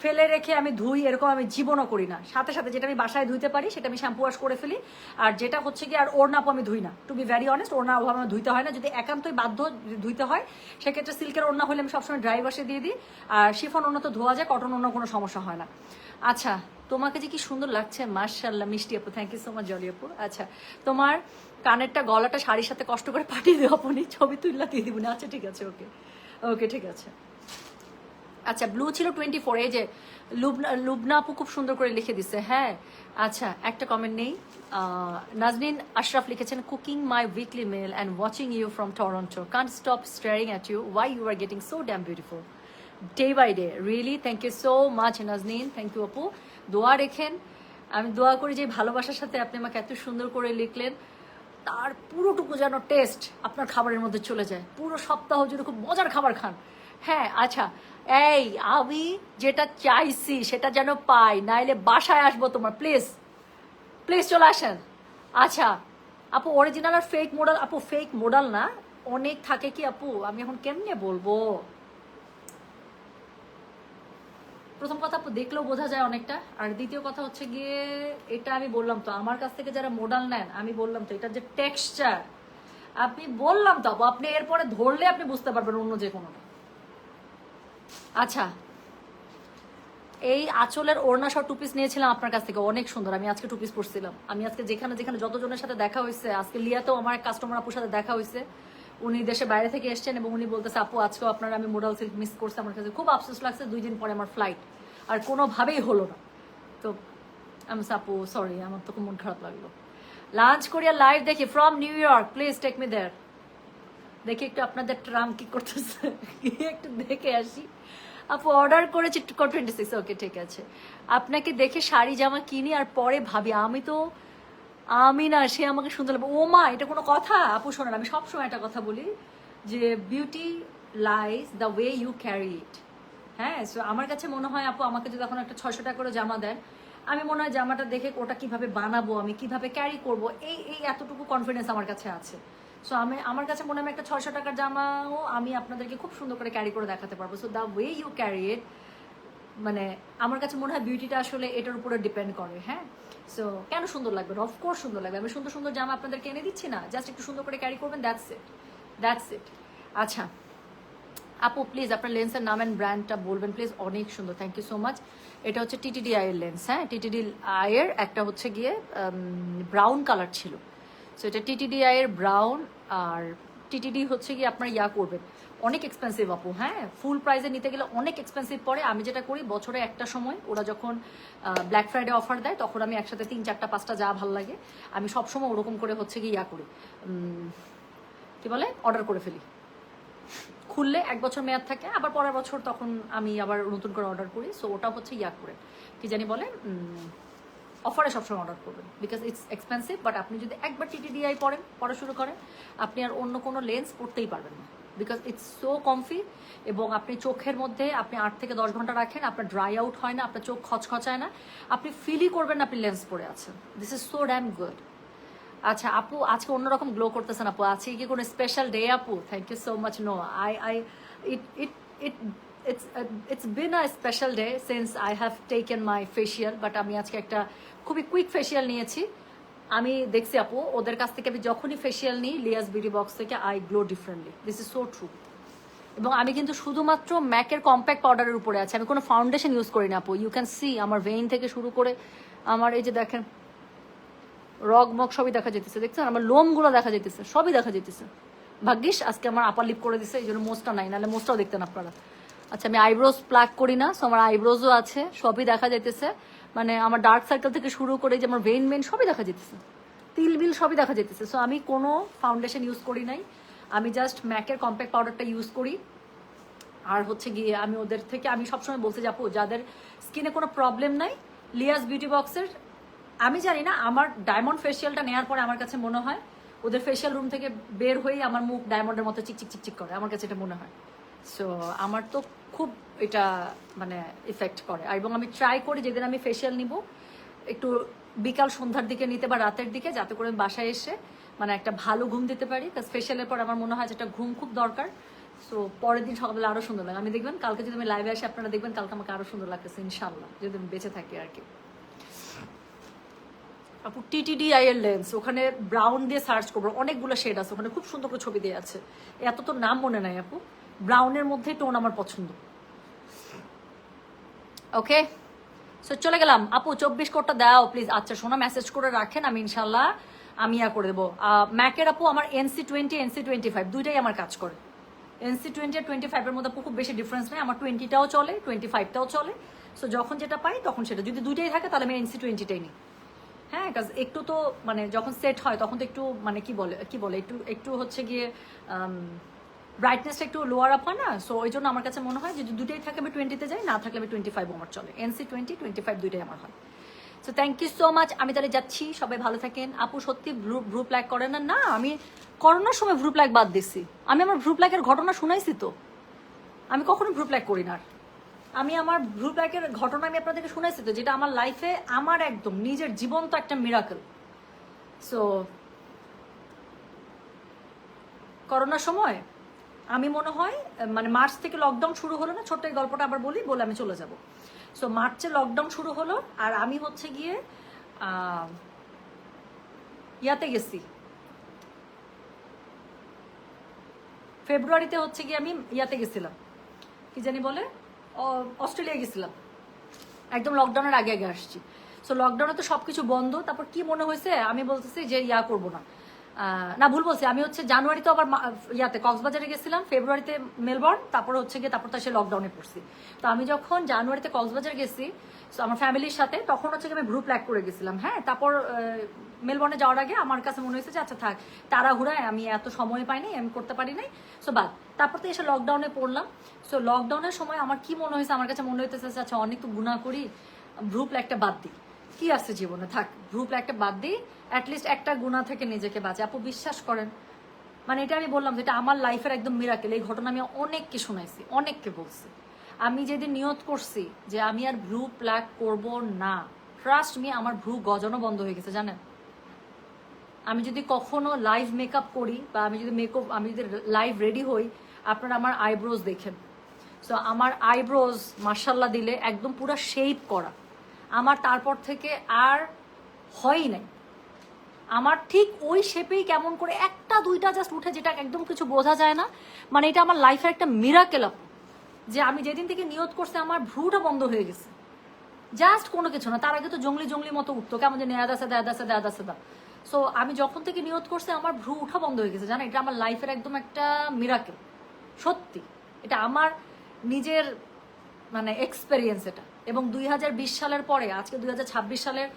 [SPEAKER 1] ফেলে রেখে আমি ধুই এরকম আমি জীবনও করি না। সাথে সাথে যেটা আমি বাসায় ধুইতে পারি সেটা আমি শ্যাম্পু ওয়াশ করে ফেলি। আর যেটা হচ্ছে কি আর ওড়নাপও আমি ধুই না, টু বি ভেরি অনেস্ট। ওড়না ওভাবে আমার ধুইতে হয় না, যদি একান্তই বাধ্য ধুইতে হয় সেক্ষেত্রে সিল্কের ওড়না হলে আমি সবসময় ড্রাই ওয়াশে দিয়ে দিই। আর শিফন ওড়না তো ধোয়া যায়, কটন ওড়না কোনো সমস্যা হয় না। আচ্ছা, তোমাকে যে কি সুন্দর লাগছে, মাশাআল্লাহ মিষ্টি আপু, thank you so much Jolly আপু। আচ্ছা, তোমার কানেরটা গলাটা শাড়ির সাথে কষ্ট করে পাঠিয়ে দেবো, আপনি ছবি তুললা দিয়ে দিব না? আচ্ছা ঠিক আছে, ওকে ওকে ঠিক আছে। আচ্ছা, ব্লু ছিল 24, এই যে লুবনা আপু খুব সুন্দর করে লিখে দিছে। হ্যাঁ আচ্ছা, একটা কমেন্ট নেই। নাজনীন আশরাফ লিখেছেন, cooking my weekly meal and watching you from Toronto, can't stop staring at you, why you are getting so damn beautiful day by day, really thank you so much Naznin, thank you আপু। দোয়া রেখেন, আমি দোয়া করি যে ভালোবাসার সাথে আপনি আমাকে এত সুন্দর করে লিখলেন, তার পুরোটুকু যেন টেস্ট আপনার খাবারের মধ্যে চলে যায়, পুরো সপ্তাহ জুড়ে খুব মজার খাবার খান। হ্যাঁ আচ্ছা, এই আমি যেটা চাইছি সেটা যেন পাই, নাইলে বাসায় আসবো তোমার, প্লিজ প্লিজ চলে আসেন। আচ্ছা আপু, অরিজিনাল আর ফেক মডেল, আপু ফেক মডেল না, অনেক থাকে কি আপু, আমি এখন কেমনে বলবো। প্রথম কথা আপু দেখলেও বোঝা যায় অনেকটা, আর দ্বিতীয় কথা হচ্ছে গিয়ে এটা আমি বললাম তো, আমার কাছ থেকে যারা মডেল নেন আমি বললাম তো এটার যে টেক্সচার, আপনি বললাম তো আপু, আপনি এরপরে ধরলে আপনি বুঝতে পারবেন অন্য যে কোনো। আচ্ছা, এই আঁচলের ওড়না সহ টু পিস নিয়েছিলাম আপনার কাছ থেকে, অনেক সুন্দর। আমি আজকে টু পিস পরছিলাম, আমি আজকে যেখানে যেখানে যতজনের সাথে দেখা হয়েছে, আজকে লিয়াতেও আমার এক কাস্টমার আপুর সাথে দেখা হয়েছে, উনি দেশে বাইরে থেকে এসছেন এবং উনি বলতেছে আপু আজকেও আপনার আমি মোডাল সিল্ক মিস করছি, আমার কাছে খুব আফসোস লাগছে, 2 দিন পরে আমার ফ্লাইট, আর কোনোভাবেই হলো না। তো আমি আপু সরি, আমার তো খুব মন খারাপ লাগলো। লাঞ্চ করিয়া লাইভ দেখি from New York, please take me there. দেখি একটু আপনাদের ট্রাম কি করতেছে, একটু দেখে আসি। আপু অর্ডার করেছি 26, ওকে ঠিক আছে। আপনাকে দেখে শাড়ি জামা কিনি আর পরে ভাবি আমি না, সে আমাকে শুনতে লাগবে, ও মা এটা কোনো কথা? আপু শোনেন, আমি সবসময় একটা কথা বলি যে beauty lies the way you carry it. হ্যাঁ, সো আমার কাছে মনে হয় আপু, আমাকে যদি এখন একটা 600 টাকা করে জামা দেন, আমি মনে হয় জামাটা দেখে ওটা কিভাবে বানাবো, আমি কিভাবে ক্যারি করবো, এই এই এতটুকু কনফিডেন্স আমার কাছে আছে। সো আমার কাছে মনে হয় একটা 600 টাকার জামাও আমি আপনাদেরকে খুব সুন্দর করে ক্যারি করে দেখাতে পারবো। So the way you carry it, মানে আমার কাছে মনে হয় বিউটিটা আসলে এটার উপরে ডিপেন্ড করে। হ্যাঁ, সো কেন সুন্দর লাগবে? অফকোর্স সুন্দর লাগবে, আমি সুন্দর সুন্দর জামা আপনাদেরকে এনে দিচ্ছি না, জাস্ট একটু সুন্দর করে ক্যারি করবেন, দ্যাটস ইট, দ্যাটস ইট। আচ্ছা আপু প্লিজ আপনার লেন্সের নাম অ্যান্ড ব্র্যান্ডটা বলবেন প্লিজ, অনেক সুন্দর, থ্যাংক ইউ সো মাচ। এটা হচ্ছে টিটিডি আইয়ের লেন্স। হ্যাঁ, টিটিডি আইয়ের একটা হচ্ছে গিয়ে ব্রাউন কালার ছিল, সো এটা টিটিডি আইয়ের ব্রাউন। আর টিটিডি হচ্ছে গিয়ে আপনার ইয়া করবেন, অনেক এক্সপেন্সিভ আপু। হ্যাঁ, ফুল প্রাইসে নিতে গেলে অনেক এক্সপেন্সিভ পড়ে। আমি যেটা করি, বছরে একটা সময় ওরা যখন ব্ল্যাক ফ্রাইডে অফার দেয়, তখন আমি একসাথে 3, 4, 5টা যা ভালো লাগে আমি সবসময় ওরকম করে হচ্ছে গিয়ে ইয়া করি, কি বলে, অর্ডার করে ফেলি। খুললে 1 বছর মেয়াদ থাকে, আবার পরের বছর তখন আমি আবার নতুন করে অর্ডার করি। সো ওটা হচ্ছে ইয়া করে, কি জানি বলে, অফারে সবসময় অর্ডার করবেন, বিকজ ইটস এক্সপেন্সিভ। বাট আপনি যদি একবার টিটিডিআই পড়া শুরু করেন, আপনি আর অন্য কোনো লেন্স পড়তেই পারবেন না, বিকজ ইটস সো কমফি। এবং আপনি চোখের মধ্যে আপনি 8 থেকে 10 ঘন্টা রাখেন, আপনার ড্রাই আউট হয় না, আপনার চোখ খচখচায় না, আপনি ফিলই করবেন না আপনি লেন্স পরে আছেন। This is so dam good. আচ্ছা আপু, আজকে অন্যরকম গ্লো করতেছেন আপু, আছে কি কোনো স্পেশাল ডে আপু? Thank you so much. No, it's been a special day since I have taken my facial, but আমি আজকে একটা খুবই কুইক ফেসিয়াল নিয়েছি। আমি দেখছি আপু, ওদের কাছ থেকে আমি যখনই ফেসিয়াল নিই লিয়াস বিউটি বক্স থেকে, I glow differently, this is so true. এবং আমি কিন্তু শুধুমাত্র ম্যাকের কম্প্যাক্ট পাউডারের উপরে আছে, আমি কোনো ফাউন্ডেশন ইউজ করি না আপু। ইউ ক্যান সি আমার ভেইন থেকে শুরু করে আমার এই যে দেখেন রগ মগ সবই দেখা যেতেছে, দেখছেন আমার লোমগুলো দেখা যেতেছে, সবই দেখা যেতেছে। ভাগ্যিস আজকে আমার আপার লিপ করে দিছে, এই জন্য মোস্টটা নাই, নাহলে মোস্টটাও দেখতেন আপনারা। আচ্ছা, আমি আইব্রোজ প্লাক করি না, সো আমার আইব্রোজও আছে, সবই দেখা যাইতেছে। মানে আমার ডার্ক সার্কেল থেকে শুরু করে যে আমার ভেইন মেন সবই দেখা যেতেছে, তিল বিল সবই দেখা যেতেছে। সো আমি কোনো ফাউন্ডেশন ইউজ করি নাই, আমি জাস্ট ম্যাকের কম্প্যাক্ট পাউডারটা ইউজ করি। আর হচ্ছে গিয়ে আমি ওদের থেকে, আমি সবসময় বলতে যাবো যাদের স্কিনে কোনো প্রবলেম নাই, লিয়াস বিউটি বক্সের, আমি জানি না, আমার ডায়মন্ড ফেসিয়ালটা নেওয়ার পরে আমার কাছে মনে হয় ওদের ফেসিয়াল রুম থেকে বের হয়েই আমার মুখ ডায়মন্ডের মতো চিকচিক চিকচিক করে, আমার কাছে এটা মনে হয়। সো আমার তো খুব এটা মানে ইফেক্ট করে। আর এবং আমি ট্রাই করি যেদিন আমি ফেসিয়াল নিব একটু বিকাল সন্ধ্যার দিকে নিতে বা রাতের দিকে, যাতে করে বাসায় এসে মানে একটা ভালো ঘুম দিতে পারি, কারণ ফেসিয়ালের পর আমার মনে হয় যেটা ঘুম খুব দরকার। সো পরের দিন সকালবেলা আরো সুন্দর লাগে। আমি দেখবেন কালকে যদি আমি লাইভে আসি আপনারা দেখবেন কালকে আমাকে আরো সুন্দর লাগতেছে ইনশাল্লাহ, যদি আমি বেঁচে থাকি আর কি। আপু TTDI এর লেন্স, ওখানে ব্রাউন দিয়ে সার্চ করবো, অনেকগুলো শেড আছে ওখানে, খুব সুন্দর করে ছবি দিয়ে আছে। এত তো নাম মনে নাই আপু, ব্রাউনের মধ্যে টোন আমার পছন্দ। ওকে, সো চলে গেলাম। আপু 24 কোডটা দাও প্লিজ। আচ্ছা শোনা, মেসেজ করে রাখেন, আমি ইনশাল্লাহ আমি করে দেবো। ম্যাকের আপু আমার NC20 NC25 দুইটাই আমার কাজ করে। NC20 আর 25 এর মধ্যে খুব বেশি ডিফারেন্স নেই, আমার 20টাও চলে 25টাও চলে। সো যখন যেটা পাই তখন সেটা, যদি দুইটাই থাকে তাহলে আমি NC20টাই নিই। হ্যাঁ, কাজ একটু তো মানে যখন সেট হয় তখন তো একটু মানে কি বলে একটু একটু হচ্ছে গিয়ে ব্রাইটনেসটা একটু লোয়ার আপ হয় না। সো ওই জন্য আমার কাছে মনে হয় যদি দুটোই থাকে আমি 20তে যাই, না থাকলে আমি 25 আমার চলে। NC20 25 দুইটাই আমার হয়। So thank you so much. আমি তাহলে যাচ্ছি, সবাই ভালো থাকেন। আপু সত্যি ভ্রু প্ল্যাক করে না? না, আমি করোনার সময় ভ্রু প্ল্যাক বাদ দিছি। আমি আমার ভ্রু প্ল্যাকের ঘটনা শুনাইছি তো, আমি কখনো ভ্রু প্ল্যাক করি না। আমি আমার ভ্রু প্ল্যাকের ঘটনা আমি আপনাদেরকে শুনাইছি তো, যেটা আমার লাইফে আমার একদম নিজের জীবন্ত একটা মিরাকেল। সো করোনার সময় আমি মনে হয় মানে মার্চ থেকে লকডাউন শুরু হলো না, ছোট্ট এই গল্পটা আবার বলে আমি চলে যাব। সো মার্চে লকডাউন শুরু হলো, আর আমি হচ্ছে গিয়ে ইয়াতে গেছি, ফেব্রুয়ারিতে হচ্ছে গিয়ে আমি ইয়াতে গেছিলাম, কি জানি বলে, অস্ট্রেলিয়া গেছিলাম। একদম লকডাউনের আগে আগে আসছি। সো লকডাউনে তো সবকিছু বন্ধ। তারপর কি মনে হয়েছে, আমি বলতেছি যে করবো না, না ভুল বলছি, আমি হচ্ছে জানুয়ারিতে আবার ইয়াতে কক্সবাজারে গেছিলাম, ফেব্রুয়ারিতে মেলবোর্ন, তারপর হচ্ছে গিয়ে তারপর তো সে লকডাউনে পড়ছি। তো আমি যখন জানুয়ারিতে কক্সবাজার গেছি আমার ফ্যামিলির সাথে, তখন হচ্ছে আমি গ্রুপ প্ল্যাক করে গেছিলাম। হ্যাঁ, তারপর মেলবোর্নে যাওয়ার আগে আমার কাছে মনে হয়েছে যে আচ্ছা থাক, তাড়াহুড়ায় আমি এত সময় পাই নাই, আমি করতে পারি নাই। সো বাদ, তারপর তো এসে লকডাউনে পড়লাম। সো লকডাউনের সময় আমার কি মনে হয়েছে, আমার কাছে মনে হইতেছে আচ্ছা অনেক তো গুণা করি, গ্রুপ প্ল্যাকটা বাদ দিই, কি আছে জীবনে, থাক গ্রুপ প্ল্যাকটা বাদ দিই, অ্যাটলিস্ট একটা গুণা থেকে নিজেকে বাঁচে। আপু বিশ্বাস করেন, মানে এটা আমি বললাম যেটা আমার লাইফের একদম মিরাকেল। এই ঘটনা আমি অনেককে শোনাইছি, অনেককে বলছি। আমি যেদিন নিয়ত করছি যে আমি আর ভ্রু প্ল্যাক করব না, ট্রাস্ট মি, আমার ভ্রু গজানো বন্ধ হয়ে গেছে জানেন। আমি যদি কখনো লাইভ মেকআপ করি বা আমি যদি লাইভ রেডি হই, আপনারা আমার আইব্রোজ দেখেন। সো আমার আইব্রোজ মার্শাল্লাহ দিলে একদম পুরো শেপ করা, আমার তারপর থেকে আর হয়ই নাই। আমার ঠিক ওই শেপেই কেমন করে একটা দুইটা জাস্ট উঠে, যেটা একদম কিছু বোঝা যায় না। মানে এটা আমার লাইফের একটা মিরাকেল যে আমি যেদিন থেকে নিয়ত করছি আমার ভ্রুটা বন্ধ হয়ে গেছে, জাস্ট কোনো কিছু না। তার আগে তো জঙ্গলি মতো উঠতো, কেমন যে নেয়াদা। সো আমি যখন থেকে নিয়ত করছি আমার ভ্রু উঠা বন্ধ হয়ে গেছে জানো। এটা আমার লাইফের একদম একটা মিরাকেল, সত্যি। এটা আমার নিজের মানে এক্সপেরিয়েন্স এটা। এবং 2020 সালের পরে আজকে 2026 সালের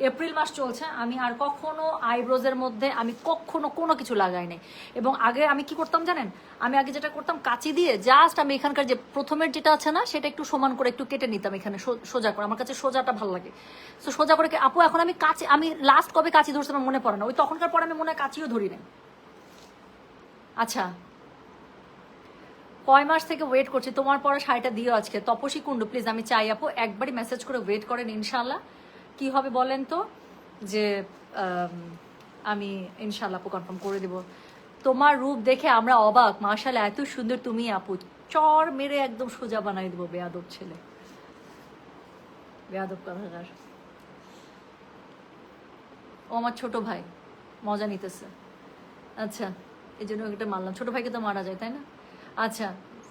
[SPEAKER 1] এপ্রিল মাস চলছে, আমি আর কখনো আইব্রোজের মধ্যে আমি কখনো কোনো কিছু লাগাই নাই। এবং আগে আমি কি করতাম জানেন, আমি আগে যেটা করতাম কাঁচি দিয়ে জাস্ট আমি এখানকার যে প্রথমের যেটা আছে না সেটা একটু সমান করে একটু কেটে নিতাম, এখানে সোজা করে, আমার কাছে সোজাটা ভালো লাগে। তো সোজা করে আপু এখন আমি লাস্ট কবে কাঁচি ধরছি আমার মনে পড়ে না, ওই তখনকার পরে আমি মনে হয় কাঁচিও ধরি নাই। আচ্ছা, কয় মাস থেকে ওয়েট করছি, তোমার পরে শাড়িটা দিও আজকে। তপসী কুণ্ডু প্লিজ, আমি চাই আপু একবারই মেসেজ করে ওয়েট করেন, ইনশাল্লাহ কি হবে বলেন তো, যে আমি ইনশাল্লাহ আপু কনফার্ম করে দিব। তোমার রূপ দেখে আমরা অবাক, মাশাআল্লাহ এত সুন্দর তুমি আপু, চর মেরে একদম সোজা বানাই দেবো, বেয়াদব ছেলে, বেয়াদব কথাকার। ও আমার ছোট ভাই মজা নিতেছে। আচ্ছা, এই জন্য এটা মারলাম, ছোট ভাইকে তো মারা যায় তাই না। আচ্ছা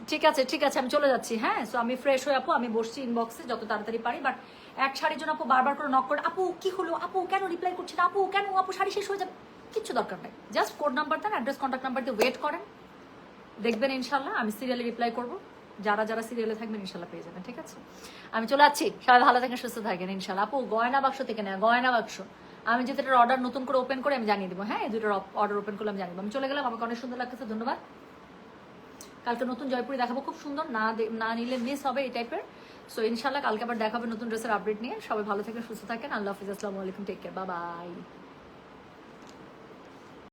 [SPEAKER 1] ঠিক আছে আমি চলে যাচ্ছি। হ্যাঁ, সো আমি ফ্রেশ হয়ে আপু আমি বসছি ইনবক্সে যত তাড়াতাড়ি পারি। বাট এক শাড়ির জন্য আপু বারবার করে নক করে, আপু কি হলো, আপু কেন রিপ্লাই করছি না, আপু কেন, আপু শাড়ি শেষ হয়ে যাবে, কিচ্ছু দরকার নাই। জাস্ট কোড নাম্বার দেন, অ্যাড্রেস কন্ট্যাক্ট নাম্বার দিয়ে ওয়েট করেন, দেখবেন ইনশাল্লাহ আমি সিরিয়ালে রিপ্লাই করবো। যারা সিরিয়ালে থাকবেন ইনশাল্লাহ পেয়ে যাবেন। ঠিক আছে, আমি চলে যাচ্ছি, সবাই ভালো থাকেন, সুস্থ থাকেন ইনশাল্লাহ। আপু গয়না বাক্স থেকে নেয়, গয়না বাক্স আমি যদি এটার অর্ডার নতুন করে ওপেন করে আমি জানিয়ে দেবো। হ্যাঁ, এই দুটোর অর্ডার ওপেন করলে আমি জানিয়ে দেবো। আমি চলে গেলাম, আমাকে অনেক সুন্দর লাগতেছে, ধন্যবাদ। কালকে নতুন জয়পুরি দেখাবো, খুব সুন্দর, না নিলে মিস হবে এই টাইপের। সো ইনশাল্লাহ কালকে আবার দেখাবে নতুন ড্রেসের আপডেট নিয়ে। সবাই ভালো থাকেন, সুস্থ থাকেন, আল্লাহ হাফিজ, আসসালামু আলাইকুম, টেক কেয়ার, বাই বাই।